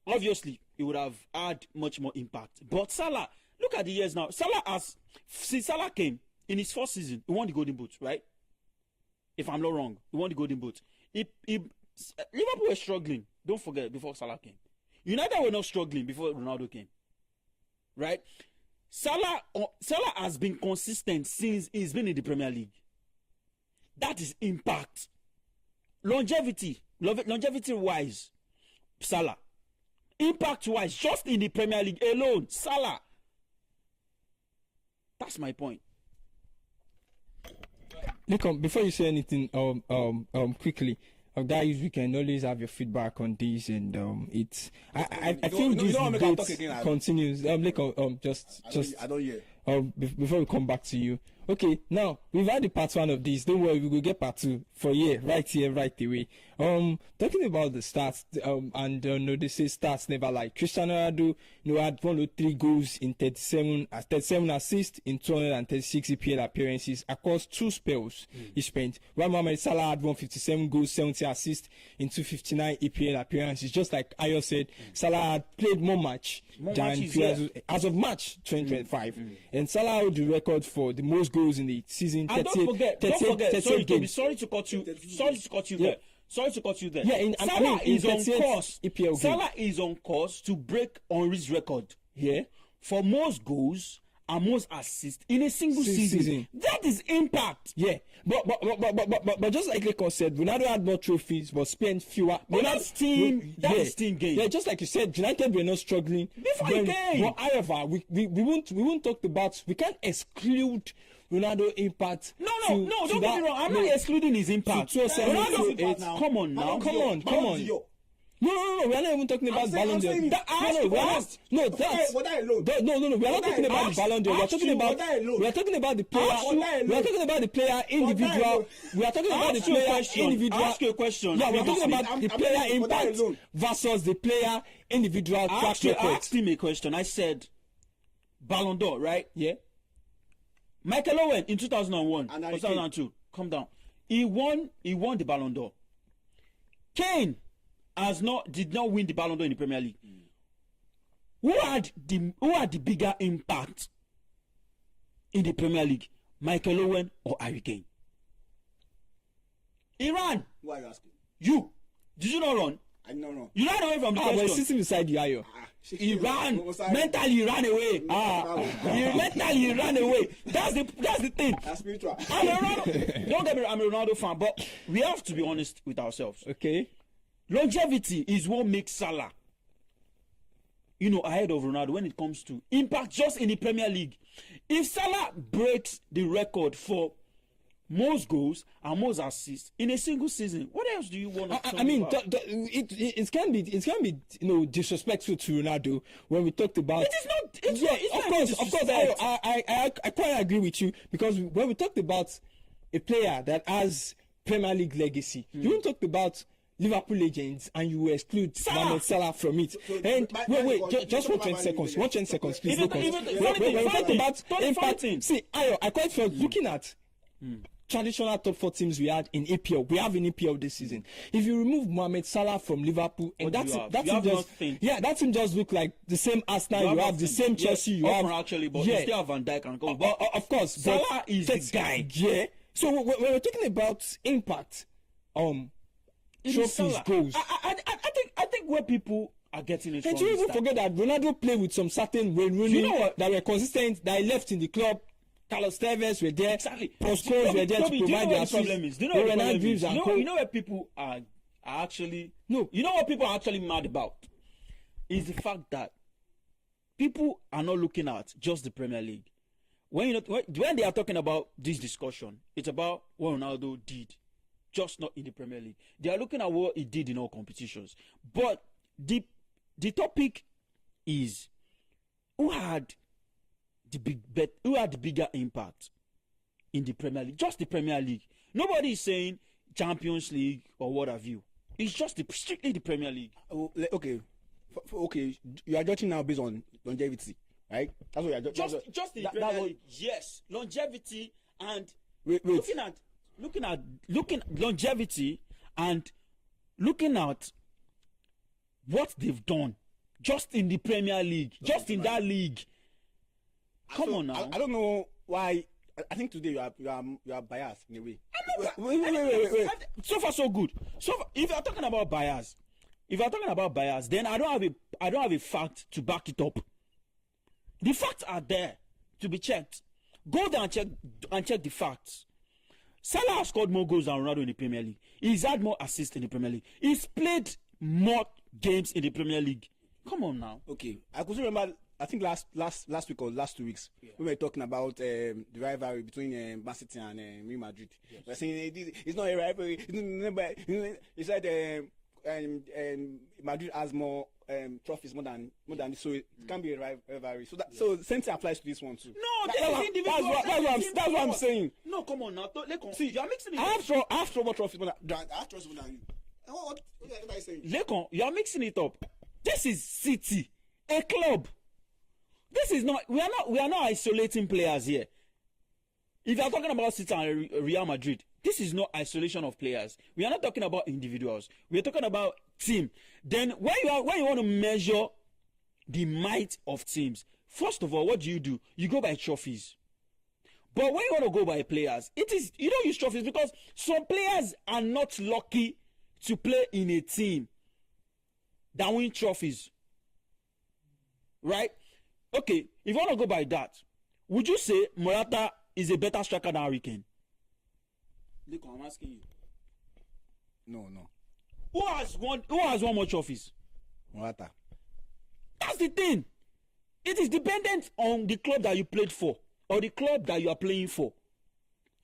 obviously he would have had much more impact. But Salah, look at the years now. Since Salah came in his first season, he won the Golden Boot, right? If I'm not wrong, he won the Golden Boot. Liverpool were struggling, don't forget, before Salah came. United were not struggling before Ronaldo came, right? Salah has been consistent since he's been in the Premier League. That is impact. Longevity wise, Salah. Impact wise, just in the Premier League alone, Salah. That's my point. Nick, before you say anything, quickly, guys, we can always have your feedback on this, and I think this debate continues. Nick, just I don't hear. Before we come back to you. Okay, now we've had the part 1 of this. Don't worry, we will get part 2 for right here, right away. Talking about the stats, and they say stats never lie. Cristiano Ronaldo, had 103 goals in 37 assists in 236 EPL appearances across 2 spells. He spent. While Mohamed Salah had 157 goals, 70 assists in 259 EPL appearances. Just like Ayo said, Salah had played more match than as of March 2025, and Salah held the record for the most goals in the season. And don't forget. Sorry, Toby. Sorry to cut you there. Yeah, Salah is on course. Salah is on course to break Henry's record here for most goals and most assists in a single season. That is impact. Yeah, but just like Lekon said, Ronaldo had more trophies but spent fewer. But that's team game. Yeah, just like you said, United were not struggling before he came. But however, we won't talk about. We can't exclude Ronaldo impact. No, don't get me wrong. I'm not excluding his impact. Ronaldo, come on. No, we are not even talking about Ballon d'Or. We are not talking about the Ballon d'Or. We are talking about the player. We are talking about the player individual. We are talking about the player individual. Ask you a question. Yeah, we are talking about the player impact versus the player individual track record. I asked him a question. I said, Ballon d'Or, right? Yeah. Michael Owen in 2001 or 2002. Calm down. He won the Ballon d'Or. Kane did not win the Ballon d'Or in the Premier League. Who had the bigger impact in the Premier League? Michael Owen or Harry Kane? He ran. Who are you asking? You. Did you not run? I did not run. You ran away from the question. We're sitting beside you, Ayo. He ran. Mentally, he ran away. He ran away. That's the thing. That's spiritual. Don't get me wrong, I'm a Ronaldo fan, but we have to be honest with ourselves. Okay. Longevity is what makes Salah, ahead of Ronaldo when it comes to impact just in the Premier League. If Salah breaks the record for most goals and most assists in a single season. What else do you want to I mean, it can be disrespectful to Ronaldo when we talked about. It is not. It's of course. I quite agree with you, because when we talked about a player that has Premier League legacy, you don't talk about Liverpool legends and you exclude Mohamed Salah from it. And wait, just 20 seconds, 20 seconds, please. When we talk about impact, see, I quite felt looking at traditional top 4 teams we had in EPL. We have in EPL this season. If you remove Mohamed Salah from Liverpool, and that team just look like the same Arsenal. You have the same Chelsea. You have actually, but you still have Van Dijk and go. But of course, Salah is the guy. Yeah. So when we're talking about impact, trophies, goals. I think where people are getting it. And you even forget that Ronaldo played with some certain Wayne Rooney that were consistent, that he left in the club. Carlos Tevez were there. Exactly. Proscos were there to provide their problem is. You know where people are actually You know what people are actually mad about is the fact that people are not looking at just the Premier League. When they are talking about this discussion, it's about what Ronaldo did, just not in the Premier League. They are looking at what he did in all competitions. But the topic is who had the bigger impact in the Premier League? Just the Premier League. Nobody is saying Champions League or what have you. It's just strictly the Premier League. Okay, you are judging now based on longevity, right? That's what you are judging. Just the Premier League. Yes, longevity and wait. looking at longevity and looking at what they've done just in the Premier League, just in that league. Come on now. I don't know why. I think today you are biased in a way. Wait. So far so good. So far, if you are talking about bias, then I don't have a fact to back it up. The facts are there to be checked. Go there and check the facts. Salah has scored more goals than Ronaldo in the Premier League. He's had more assists in the Premier League. He's played more games in the Premier League. Come on now. Okay, I could remember. I think last week or last 2 weeks, we were talking about the rivalry between Man City and Real Madrid. Yes. We're saying it's not a rivalry. He said Madrid has more trophies more than this, so it can be a rivalry. So the same thing applies to this one too. No, that's what I'm saying. No, come on now. See, you're mixing it. I have more trophies more than I have trophies more than you. What are you saying? Lekon, you're mixing it up. This is City, a club. This is not. We are not isolating players here. If you are talking about City and Real Madrid, this is not isolation of players. We are not talking about individuals. We are talking about team. Then when you want to measure the might of teams, first of all, what do? You go by trophies. But when you want to go by players, you don't use trophies because some players are not lucky to play in a team that win trophies. Right? Okay, if you want to go by that, would you say Morata is a better striker than Harry Kane? Look, I'm asking you. No. Who has won more trophies? Morata. That's the thing. It is dependent on the club that you played for or the club that you are playing for,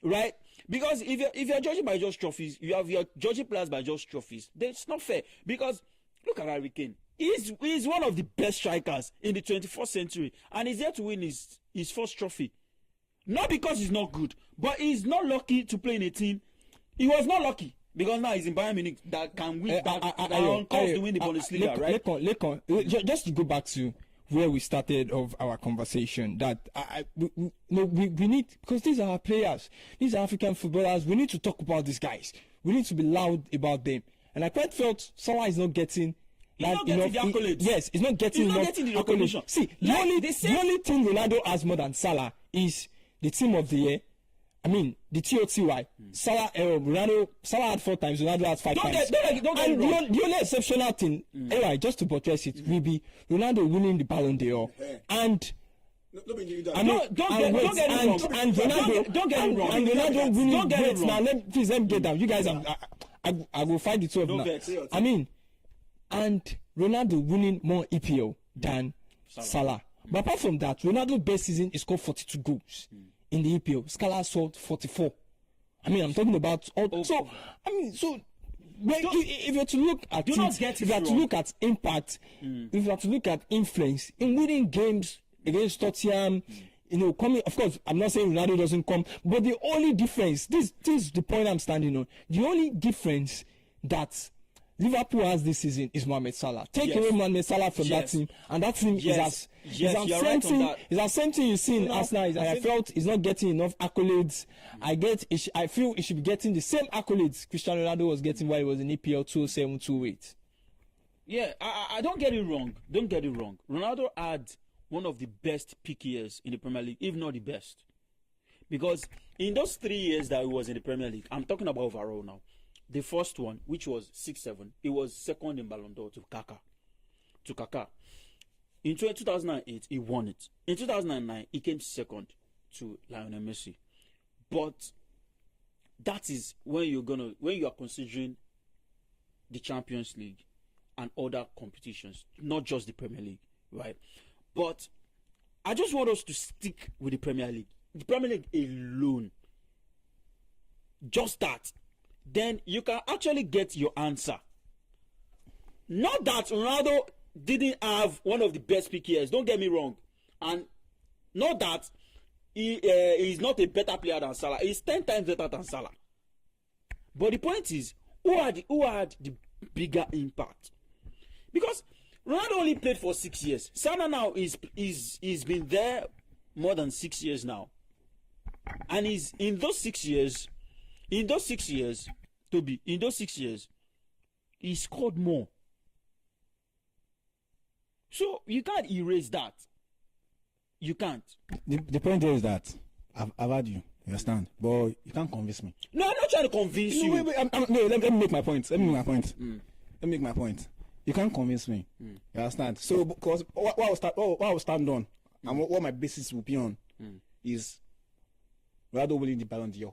right? Because if you're judging by just trophies, you're judging players by just trophies. Then it's not fair. Because look at Harry Kane. He's one of the best strikers in the 21st century, and he's there to win his first trophy. Not because he's not good, but he's not lucky to play in a team. He was not lucky because now he's in Bayern Munich that can win, on course to win the Bundesliga, right? Lekon, just to go back to where we started of our conversation, that we need, because these are our players, these are African footballers. We need to talk about these guys. We need to be loud about them. And I quite felt Salah is not getting. He's not getting the accolades. Yes, he's not getting the recognition. See, the only thing Ronaldo has more than Salah is the team of the year. I mean, the TOTY. Salah had 4 times, Ronaldo has 5 times. And the only exceptional thing, anyway, just to buttress it, will be Ronaldo winning the Ballon d'Or. And don't get it wrong. And Ronaldo winning great. Now, please let me get down. You guys, I will find the two of them now. I mean, and Ronaldo winning more EPL than Salah. But apart from that, Ronaldo's best season is scored 42 goals in the EPL. Salah scored 44. I mean, I'm talking about all. Okay. So, I mean, so if you're to look at do not get if it you're to wrong. look at impact, if you're to look at influence in winning games against Tottenham, coming. Of course, I'm not saying Ronaldo doesn't come, but the only difference, this is the point I'm standing on. The only difference that Liverpool has this season is Mohamed Salah. Take away Mohamed Salah from that team, and that team is as same thing you see in Arsenal. I felt he's not getting enough accolades. I feel he should be getting the same accolades Cristiano Ronaldo was getting while he was in EPL 2007-2008. Yeah, I don't get it wrong. Don't get it wrong. Ronaldo had one of the best peak years in the Premier League, if not the best. Because in those 3 years that he was in the Premier League, I'm talking about overall now. The first one, which was 6-7, he was second in Ballon d'Or to Kaká. In 2008, he won it. In 2009, he came second to Lionel Messi. But that is when you are considering the Champions League and other competitions, not just the Premier League, right? But I just want us to stick with the Premier League. The Premier League alone. Just that. Then you can actually get your answer. Not that Ronaldo didn't have one of the best peak years, don't get me wrong. And not that he is not a better player than Salah. He's 10 times better than Salah. But the point is, who had the bigger impact? Because Ronaldo only played for 6 years. Salah now is been there more than 6 years now. And he's in those 6 years, Toby, he scored more. So you can't erase that. You can't. The point is that I've had you understand, but you can't convince me. No, I'm not trying to convince you. Wait, let me make my point. Let me make my point. You can't convince me. You understand? So because what I will stand on and what my basis will be on is Ronaldo winning the Ballon d'Or.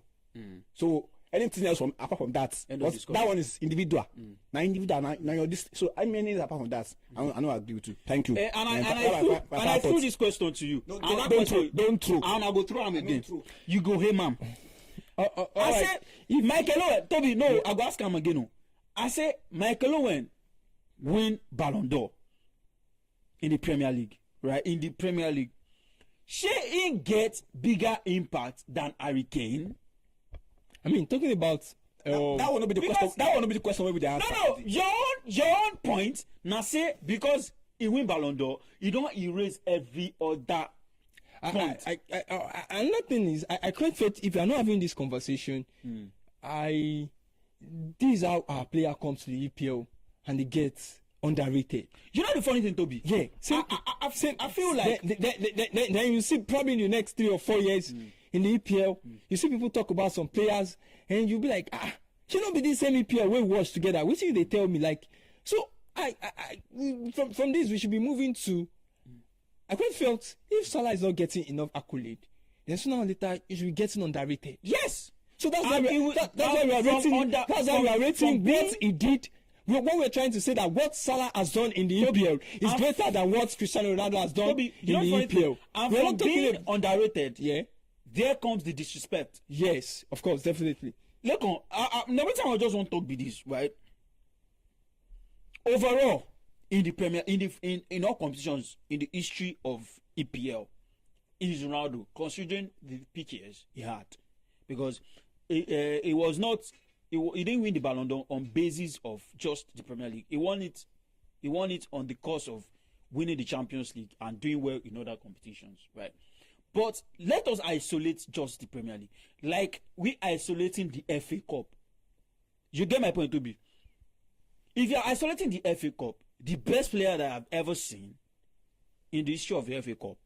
So anything else apart from that, that one is individual. Now individual, now you're this. So I mean, anything apart from that, I know I agree with you. Thank you. I threw this question to you. Don't throw. And I go throw him again. You go, hey, ma'am. I say, if Michael Owen, Toby, no, I go ask him again. No. I say, Michael Owen win Ballon d'Or in the Premier League, right? In the Premier League. She he get bigger impact than Harry Kane. I mean, talking about that will not be the question. That will not be the question. Maybe the answer. No. Your own point. Now say because he win Ballon d'Or, you don't erase every other point. Another thing is, I create faith. If you are not having this conversation, this is how our player comes to the EPL and they get underrated. You know the funny thing, Toby? Yeah. I feel like then you see probably in the next 3 or 4 years. In the EPL, you see people talk about some players, and you'll be like, should not be the same EPL we watch together. Which is they tell me like, so from this we should be moving to. I quite felt if Salah is not getting enough accolade, then sooner or later he should be getting underrated. Yes. So that's why we are rating. That's why we are rating what he did. When we're trying to say that what Salah has done in the EPL is greater than what Cristiano Ronaldo has done in the EPL. And we're not being underrated. Yeah. There comes the disrespect. Yes, of course, definitely. Look on, every time I just want to talk with this, right? Overall, in the Premier, in all competitions in the history of EPL, it is Ronaldo, considering the peak years he had, because he was not, he didn't win the Ballon d'Or on basis of just the Premier League. He won it on the course of winning the Champions League and doing well in other competitions, right? But let us isolate just the Premier League. Like we isolating the FA Cup. You get my point, Toby? If you are isolating the FA Cup, the best player that I've ever seen in the history of the FA Cup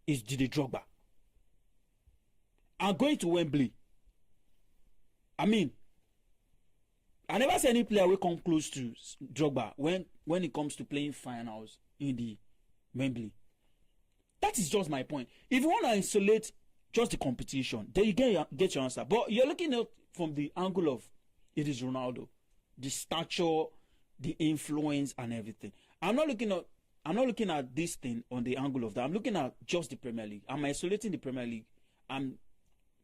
is Didier Drogba. I'm going to Wembley. I mean, I never see any player will come close to Drogba when it comes to playing finals in the Wembley. That is just my point. If you want to isolate just the competition, then you get your answer. But you're looking at from the angle of it is Ronaldo, the stature, the influence, and everything. I'm not looking at this thing on the angle of that. I'm looking at just the Premier League. I'm isolating the Premier League. I'm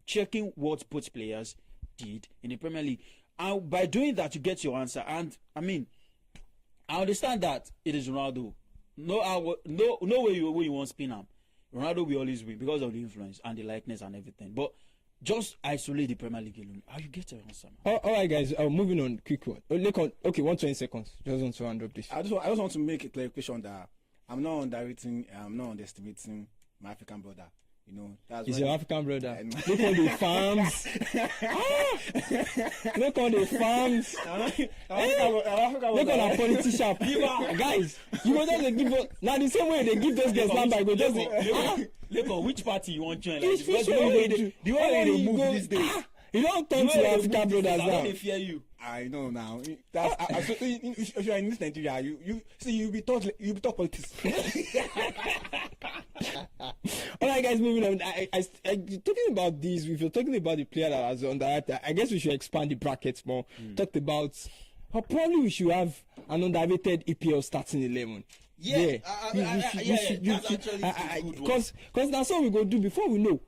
checking what both players did in the Premier League. And by doing that, you get your answer. And I mean, I understand that it is Ronaldo. No way you won't spin him. Ronaldo will always win because of the influence and the likeness and everything. But just isolate the Premier League alone. How you get your answer, man? All right, guys. Moving on, quick one. Okay, 120 seconds. Just want to round up this. I just want to make a clarification that I'm not underestimating my African brother. You know, that's he's your African brother. Look on the farms. Look on the farms. Look on our politician. Guys, you go just give us now the same way they give those guys number. Go just look on which party you want to join. Like, because the way they move these days. You don't turn to your African brothers now. They fear you. I know now. That's if you are in this Nigeria, you see you be taught politics. All right, guys, moving on. I talking about this. If you're talking about the player that was on that, I guess we should expand the brackets more. Talked about how probably we should have an underrated EPL starting 11. Yeah, that's actually a good one. Because that's what we go do before we know.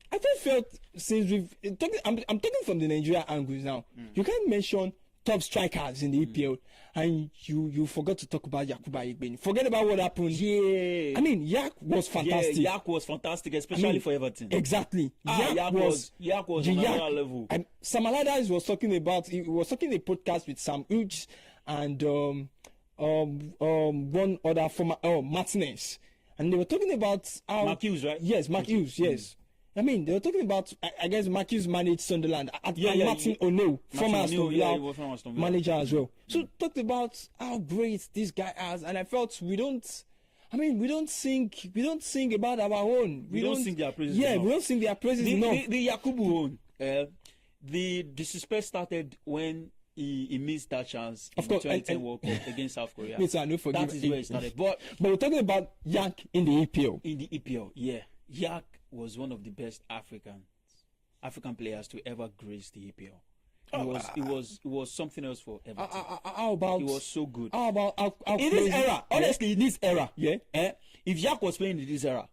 I just felt since we've talking, I'm talking from the Nigeria angles now. You can't mention top strikers in the EPL and you forgot to talk about Yakuba Igbeni. Forget about what happened. Yeah, I mean Yak was fantastic. Yeah, Yak was fantastic, especially for Everton. Exactly. Yak was on another level. Sam Allardyce was talking about. He was talking a podcast with Sam Hughes and one other former Martinez, and they were talking about Mark Hughes, right? Yes, Mark Hughes. Yes. I mean, they were talking about, I guess, Marcus managed Sunderland. Martin O'Neill, former Aston Villa manager as well. So talked about how great this guy is, and I felt we don't sing about our own. We don't sing their praises. Yeah, we don't sing their praises enough. The Yakubu own. The disrespect started when he missed that chance in the 2010 World Cup against South Korea. That is where it started. But we're talking about Yak in the EPL. In the EPL, yeah, Yak was one of the best African players to ever grace the EPL. It was something else for Everton. How about? He was so good. How about in this era? Honestly, in this era, yeah. If Yak was playing in this era,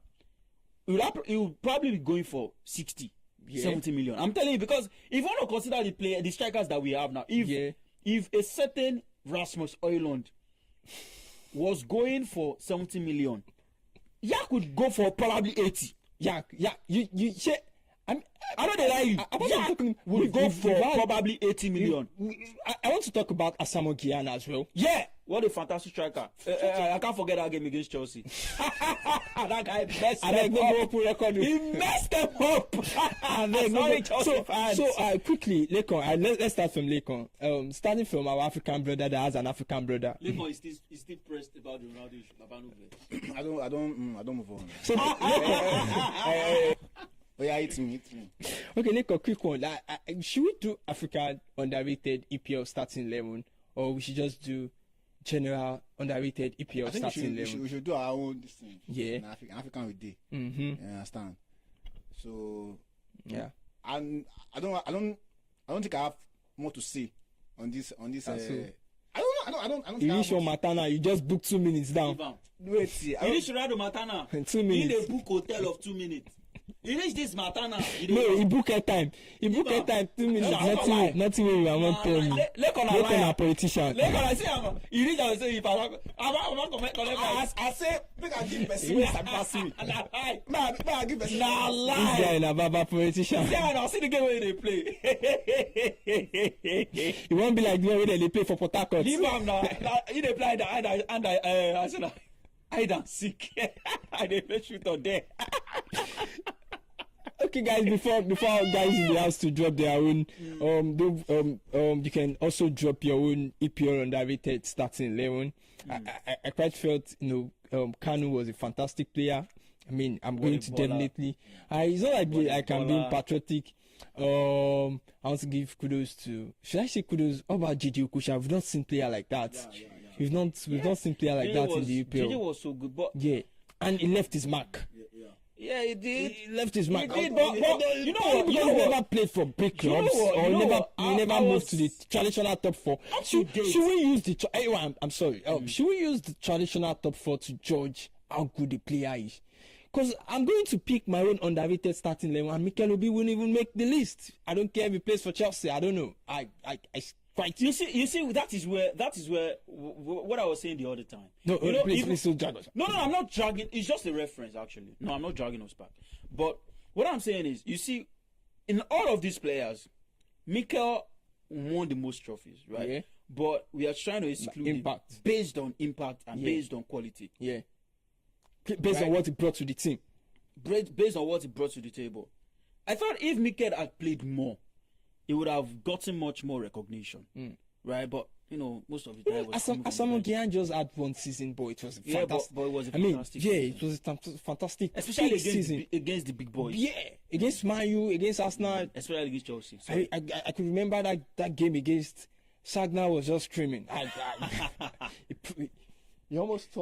he would probably be going for 60, 70 million. I'm telling you, because if you want to consider the strikers that we have now, if a certain Rasmus Højlund was going for 70 million, Yak would go for probably 80. Yeah, you say. I know they lie you. Yak would go for probably 80 million. I want to talk about Asamoah Gyan as well. Yeah, what a fantastic striker. I can't forget that game against Chelsea. That guy messed them up. He messed them up. Sorry, Chelsea fans. So quickly, Lekon. Let's start from Lekon. Starting from our African brother that has an African brother. Lekon is still pressed about the Ronaldo issue. I don't move on. So, yeah, it's me. Okay, Lekon, quick one. Should we do African underrated EPL starting 11, or we should just do general underrated EPL starting 11? We should do our own this thing. Yeah. African with day. Mm-hmm. You understand? So yeah. And I don't think I have more to say on this. I don't. You reach your Matana, you just book 2 minutes down. Wait, see. You reach Ronaldo Matana. 2 minutes. In a book hotel of 2 minutes. You reach this Matana. No, he book a time. He book a time 2 minutes. Nothing we want to tell me. Look on a politician. Look on I say you reach and say if I'm not collect. I say make I give person wey sabi pass me. Make I give person. Nah lie. This guy na baba politician. Yeah, now see the game where they play. It won't be like the way they play for Port Harcourt. Leave him now. He dey play I said hide and seek. I dey play shoot on there. Okay, guys. Before guys in the house to drop their own, you can also drop your own EPL underrated starting 11. I quite felt Kanu was a fantastic player. I mean, I'm going to definitely. It's not like I'm being patriotic. I want to give kudos to. Should I say kudos? How about JJ Okocha? We've not seen player like that. We've not seen player like that in the EPL. JJ was so good, but and he left his mark. Yeah, he did. He left his mark. He did, but you know what? He never played for big clubs, he never moved to the traditional top 4. Should we use the? I'm sorry. Should we use the traditional top 4 to judge how good the player is? Because I'm going to pick my own underrated starting 11, and Mikel Obi won't even make the list. I don't care if he plays for Chelsea. I don't know. I quite. You see, that is where what I was saying the other time. No, you know, please don't drag us. No, I'm not dragging. It's just a reference, actually. No, I'm not dragging us back. But what I'm saying is, you see, in all of these players, Mikel won the most trophies, right? Yeah. But we are trying to exclude impact it based on impact and based on quality. Yeah. Based on what he brought to the team. Based on what he brought to the table. I thought if Mikel had played more, he would have gotten much more recognition, right? But you know, most of the time was Asamoah Gyan just had one season, but it was fantastic. But it was a fantastic season. It was a fantastic, especially season against the big boys. Yeah, against Man U, against Arsenal, especially against Chelsea. I could remember that game against Sagna was just screaming. He almost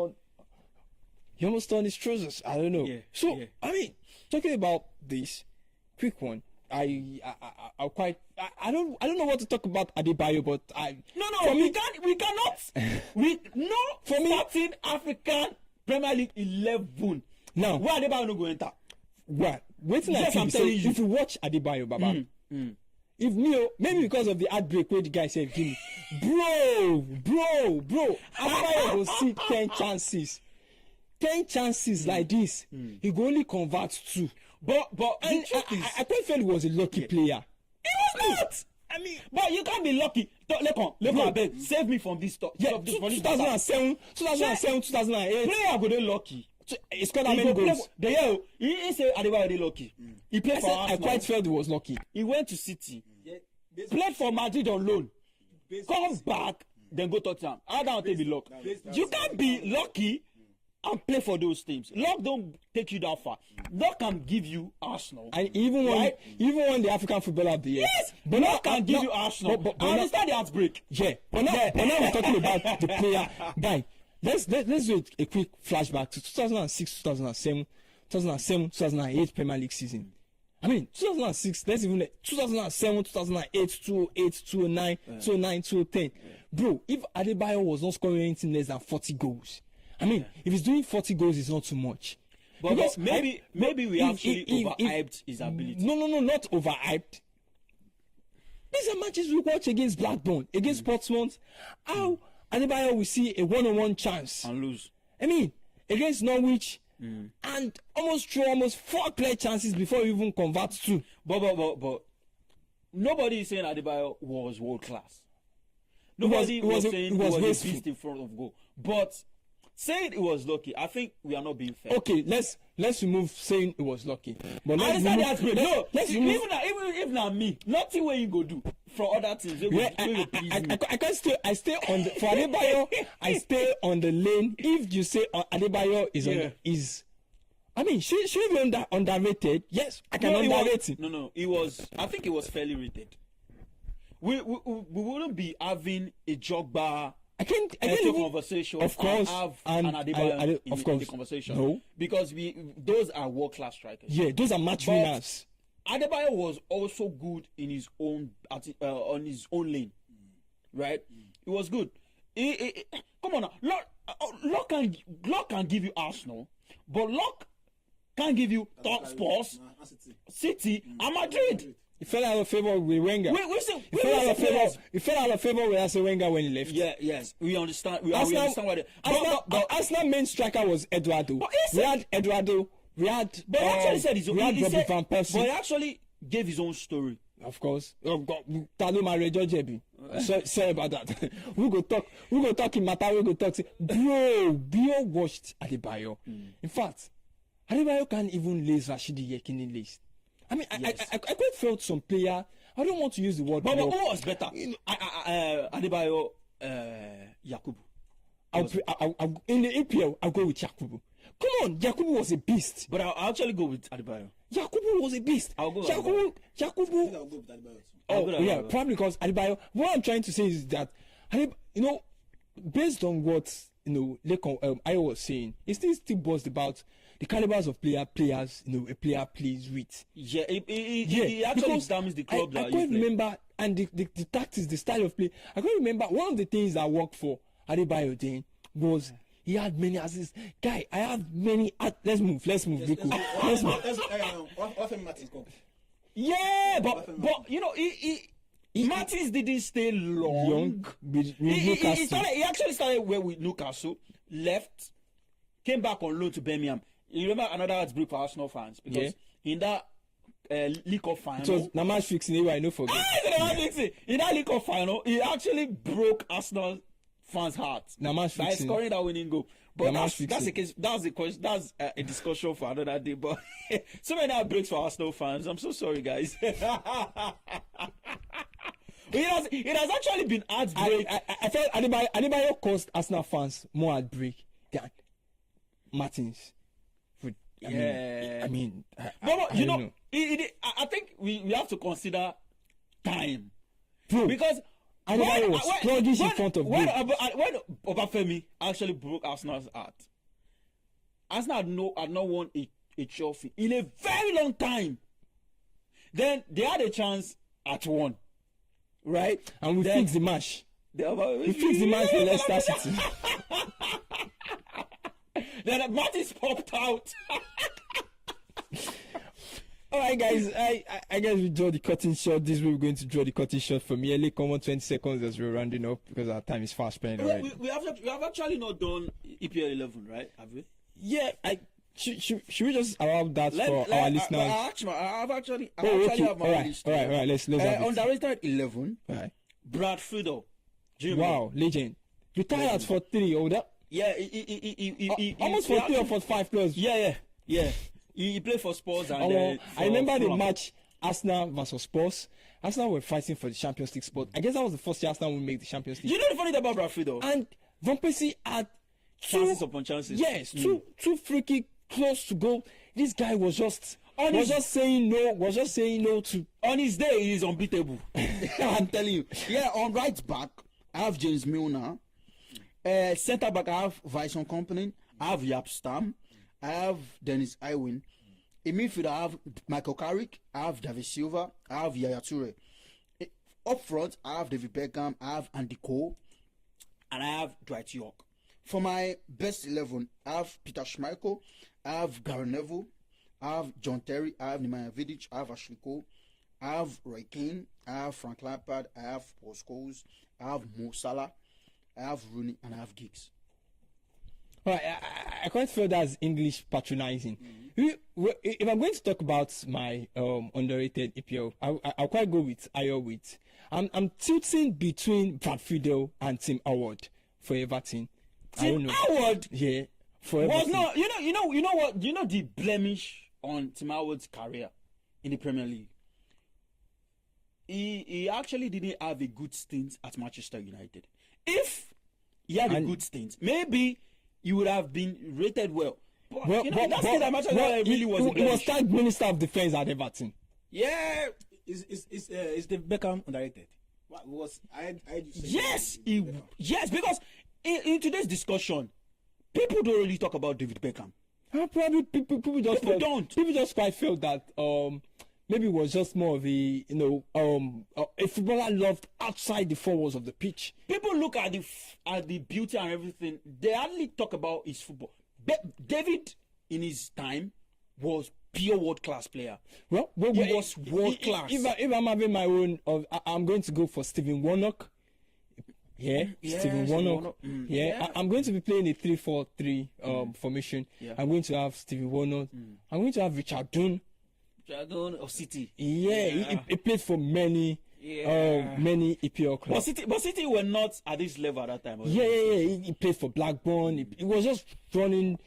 turned his trousers. I don't know. Yeah, so yeah. I mean, talking about this, quick one. I don't know what to talk about Adebayo, but we cannot for me 14 African Premier League 11 now where Adebayo no go enter. What? Waiting until if you watch Adebayo, Baba. If maybe because of the heartbreak where the guy said, "Give me, bro, Adebayo will see 10 chances like this. He will only convert 2. But I quite felt he was a lucky player. He was not. I mean, but you can't be lucky. Lekon, I beg, save me from this stuff. Yeah, 2007, 2008. Player go dey lucky. He scored how many goals? He say Adebayo dey lucky. He played for Arsenal. I quite felt he was lucky. He went to City. Played for Madrid on loan. Come back, then go Tottenham. How that will be luck? You can't be lucky and play for those teams. Luck don't take you that far. Luck can give you Arsenal. And even when the African Footballer of the Year. Yes, but luck can give you Arsenal. But I understand the heartbreak. Yeah, but now we're talking about the player. Guy, let's do a quick flashback to 2006, 2007, 2008 Premier League season. I mean, 2006, let's even 2007, 2008, 2008, 2009, 2009, 2010. Bro, if Adebayo was not scoring anything less than 40 goals, I mean, if he's doing 40 goals, it's not too much. But maybe we actually overhyped his ability. No, not overhyped. These are matches we watch against Blackburn, against Portsmouth. How Adebayo will see a one-on-one chance and lose. I mean, against Norwich, and almost 4 clear chances before he even converts 2. But nobody is saying Adebayo was world class. Nobody was saying he was a beast in front of goal. But saying it was lucky, I think we are not being fair. Okay, let's remove saying it was lucky. But I understand the heartbreak. No, even if not me, nothing where you go do for other teams. I stay on for Adebayo. I stay on the lane. If you say Adebayo is, I mean, should he be underrated? Yes, I can underrate him. No, I think it was fairly rated. We wouldn't be having a Jogba. I can't even conversation. Of course, and Adebayo in the conversation. No, because those are world class strikers. Yeah, those are match winners. Adebayo was also good in his own on his own lane, right? It was good. Come on now, luck can give you Arsenal, but luck can't give you top Spurs, City, and Madrid. He fell out of favor with Wenger. He fell out of favor with Arsene Wenger when he left. Yeah, yes, we understand. We understand why. But Arsenal main striker was Eduardo. We had Eduardo. We had. But he actually said his own. We had Robbie Van Persie. But he actually gave his own story. Of course. Oh God, sorry about that. we go talk in matter. We go talk. Bro watched Adebayo. In fact, Adebayo can't even lace Rashidi Yekini list. I mean, yes. I quite felt some player. I don't want to use the word. But who was better? Adebayo, Yakubu. In the EPL, I'll go with Yakubu. Come on, Yakubu was a beast. But I'll actually go with Adebayo. Yakubu was a beast. I'll go with Yakubu. I'll go with Adebayo. Oh, yeah, probably because Adebayo. What I'm trying to say is that, based on what I was saying, it still buzzed about the calibers of players, a player plays with. Yeah, he actually examines the club that I can't remember, and the tactics, the style of play. I can't remember one of the things that worked for Adebayo then was He had many assists. Guy, I have many. Let's move. Let's move. Let's move. What Martins go? Yeah, but you know, Martins didn't stay long. He actually started well with Newcastle, left, came back on loan to Birmingham. You remember another heartbreak for Arsenal fans because in that League Cup final, it was the match fixing. I know for in that League Cup final, he actually broke Arsenal fans' hearts by scoring that winning goal. But that's a case. That's a discussion for another day. But so many outbreaks for Arsenal fans. I'm so sorry, guys. It has actually been heartbreak. I felt Adebayo caused Arsenal fans more heartbreak than Martins. I mean, you know, I think we have to consider time. True. Because Adebayo was sluggish in front of when Obafemi actually broke Arsenal's heart, Arsenal had not won a trophy in a very long time. Then they had a chance at one, right? And we fixed the match. We fixed the match for Leicester City. Then Martins popped out. All right, guys. I guess we draw the cutting short. This week we're going to draw the cutting short for merely common 20 seconds as we're rounding up because our time is fast spent already. We have actually not done EPL 11, right? Have we? Yeah. Should we just allow that for our listeners? I actually have my list. All right. Let's have it. Underrated 11. Right. Brad Friedel. Wow, legend. Retired for 3 older. Yeah, he almost for 3 or for 5 plus. Yeah. He played for Spurs and I remember the match Arsenal versus Spurs. Arsenal were fighting for the Champions League spot. I guess that was the first year Arsenal would make the Champions League. You know the funny thing about Brad Friedel? And Van Persie had chances upon chances. Yes, two free kick close to goal. This guy was just saying no to. On his day, he is unbeatable. I'm telling you. Yeah, on right back, I have James Milner. Centre back, I have Vison Company. I have Yap Stam. I have Dennis Iwin. In midfield, I have Michael Carrick. I have David Silva. I have Yaya Toure. Up front, I have David Beckham. I have Andy Cole. And I have Dwight York. For my best 11, I have Peter Schmeichel. I have Gary Neville. I have John Terry. I have Nemanja Vidic. I have Ashley Cole. I have Roy Keane. I have Frank Lampard. I have Paul Scholes. I have Mo Salah. I have Rooney. And I have Giggs. All right, I quite feel that's English patronizing. If I'm going to talk about my underrated EPL, I'll quite go with Ayowit. I'm tilting between Brad Friedel and Tim Howard for Everton. Tim Howard, yeah, for Everton. Was not. You know what? You know the blemish on Tim Howard's career in the Premier League. He actually didn't have a good stint at Manchester United. If he had a good stint, maybe he would have been rated well. But, he was tag minister of defense at Everton. Yeah, is the Beckham underrated? What was I yes, because in today's discussion, people don't really talk about David Beckham. Probably people just quite felt that maybe it was just more of a a footballer loved outside the four walls of the pitch. People look at the beauty and everything. They hardly talk about his football. David, in his time, was pure world class player. He was world class. If I'm having my own, I'm going to go for Stephen Warnock. Stephen Warnock. I'm going to be playing a 3-4-3 formation. Yeah. I'm going to have Stephen Warnock. I'm going to have Richard Dunn. Of City. He played for many EPL clubs. But City were not at this level at that time. He played for Blackburn. He was just running.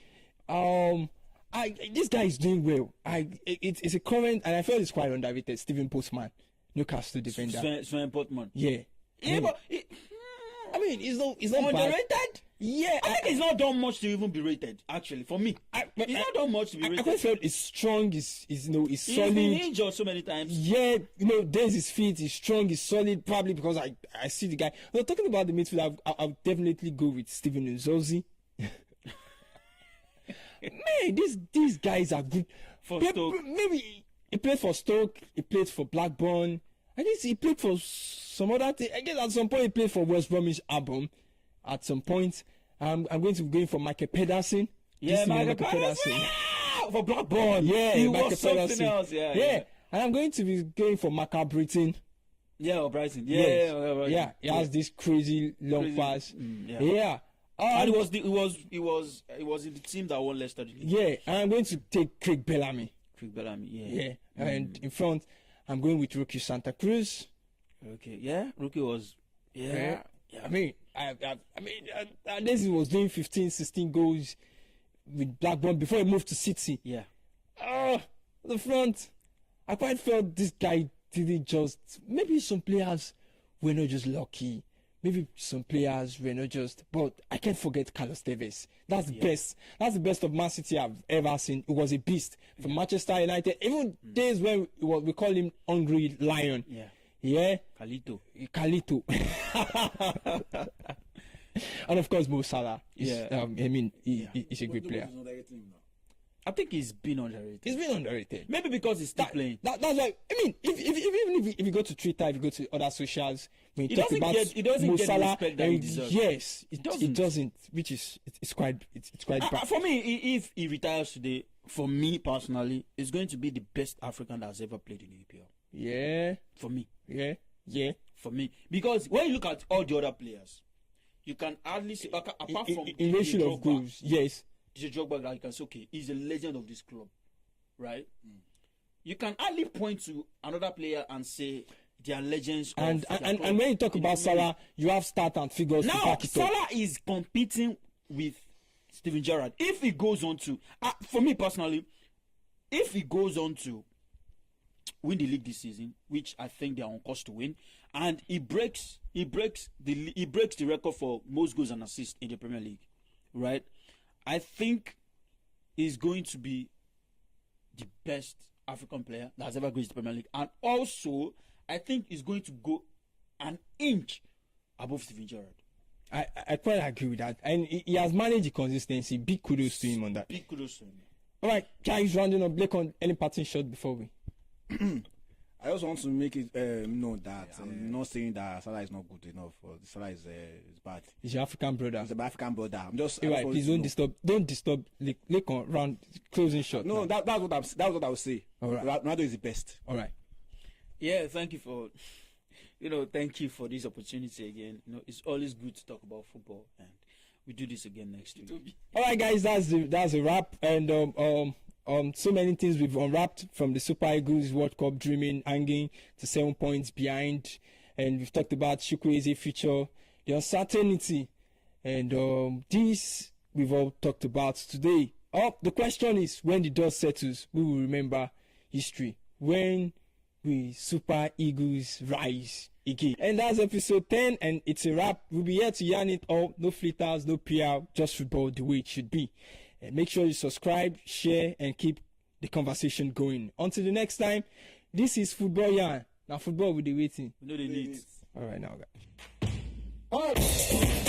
This guy is doing well. It's a current, and I feel it's quite underrated. Stephen Postman, Newcastle defender. Sven Portman. Yeah. But he's not underrated. Bad. Yeah, I think he's not done much to even be rated. Actually, for me, he's not done much to be rated. I quite felt he's strong. He's solid. He's been injured so many times. Yeah, there's his feet. He's strong. He's solid. Probably because I see the guy. Well, talking about the midfield, I'll definitely go with Steven Nzozi. Man, these guys are good. For Stoke. Maybe he played for Stoke. He played for Blackburn. I guess he played for some other thing. I guess at some point he played for West Bromwich Albion. At some point, I'm going to be going for Michael Pedersen. Yeah, Michael Pedersen. For Blackburn. Yeah, he Michael was something Pedersen. else. Yeah. And I'm going to be going for Michael Britain. Yeah, or Brighton. Yeah, he has this crazy long pass. Yeah. And it was in the team that won Leicester. Yeah, and I'm going to take Craig Bellamy. Yeah. And in front, I'm going with Roque Santa Cruz. Okay, yeah, Roque was. Yeah. I mean, this was doing 15, 16 goals with Blackburn before he moved to City. Yeah. The front, I quite felt this guy didn't just. Maybe some players were not just lucky. Maybe some players were not just. But I can't forget Carlos Tevez. That's the best. That's the best of Man City I've ever seen. It was a beast from Manchester United. Even days when we call him Hungry Lion. Yeah. Calito. And of course, Mo Salah. He's a great player. I think he's been underrated. He's been underrated. Maybe because he's still playing. That's why. I mean, if you go to Twitter, if you go to other socials, when you talk about Mo Salah, yes, it doesn't. Which is it's quite bad. For me, if he retires today, for me personally, it's going to be the best African that's ever played in the EPL. Yeah. For me. Yeah. For me, because when you look at all the other players, you can hardly see apart from in ratio of goals. Yes. He's a Drogba guy. You can say, okay, he's a legend of this club, right? You can hardly point to another player and say they are legends. And when you talk about Salah, you have stats and figures. Now Salah is competing with Steven Gerrard. If he goes on to, for me personally, if he goes on to win the league this season, which I think they are on course to win, and he breaks the record for most goals and assists in the Premier League, right? I think he's going to be the best African player that's ever graced the Premier League. And also, I think he's going to go an inch above Steven Gerrard. I quite agree with that. And he has managed the consistency. Big kudos to him on that. Big kudos to him. All right, guys, rounding up. Blake, on any parting shot before we? I also want to make it known that I'm not saying that Salah is not good enough. Or Salah is bad. He's your African brother. He's an African brother. I'm just. Right, please don't disturb. Look on round closing shot. No, that's what I would say. All right. Ronaldo is the best. All right. Yeah, thank you for this opportunity again. It's always good to talk about football, and we do this again next week. All right, guys, that's a wrap, and so many things we've unwrapped, from the Super Eagles World Cup dreaming, hanging to 7 points behind, and we've talked about Chukwueze future, the uncertainty, and this we've all talked about today. The question is, when the dust settles, we will remember history. When will Super Eagles rise again? And that's episode 10, and it's a wrap. We'll be here to yarn it all. No flitters, no PR, just football the way it should be. Make sure you subscribe, share, and keep the conversation going. Until the next time, this is Football Yarn. Now, football with the waiting. We know the needs. All right, now, guys. All right.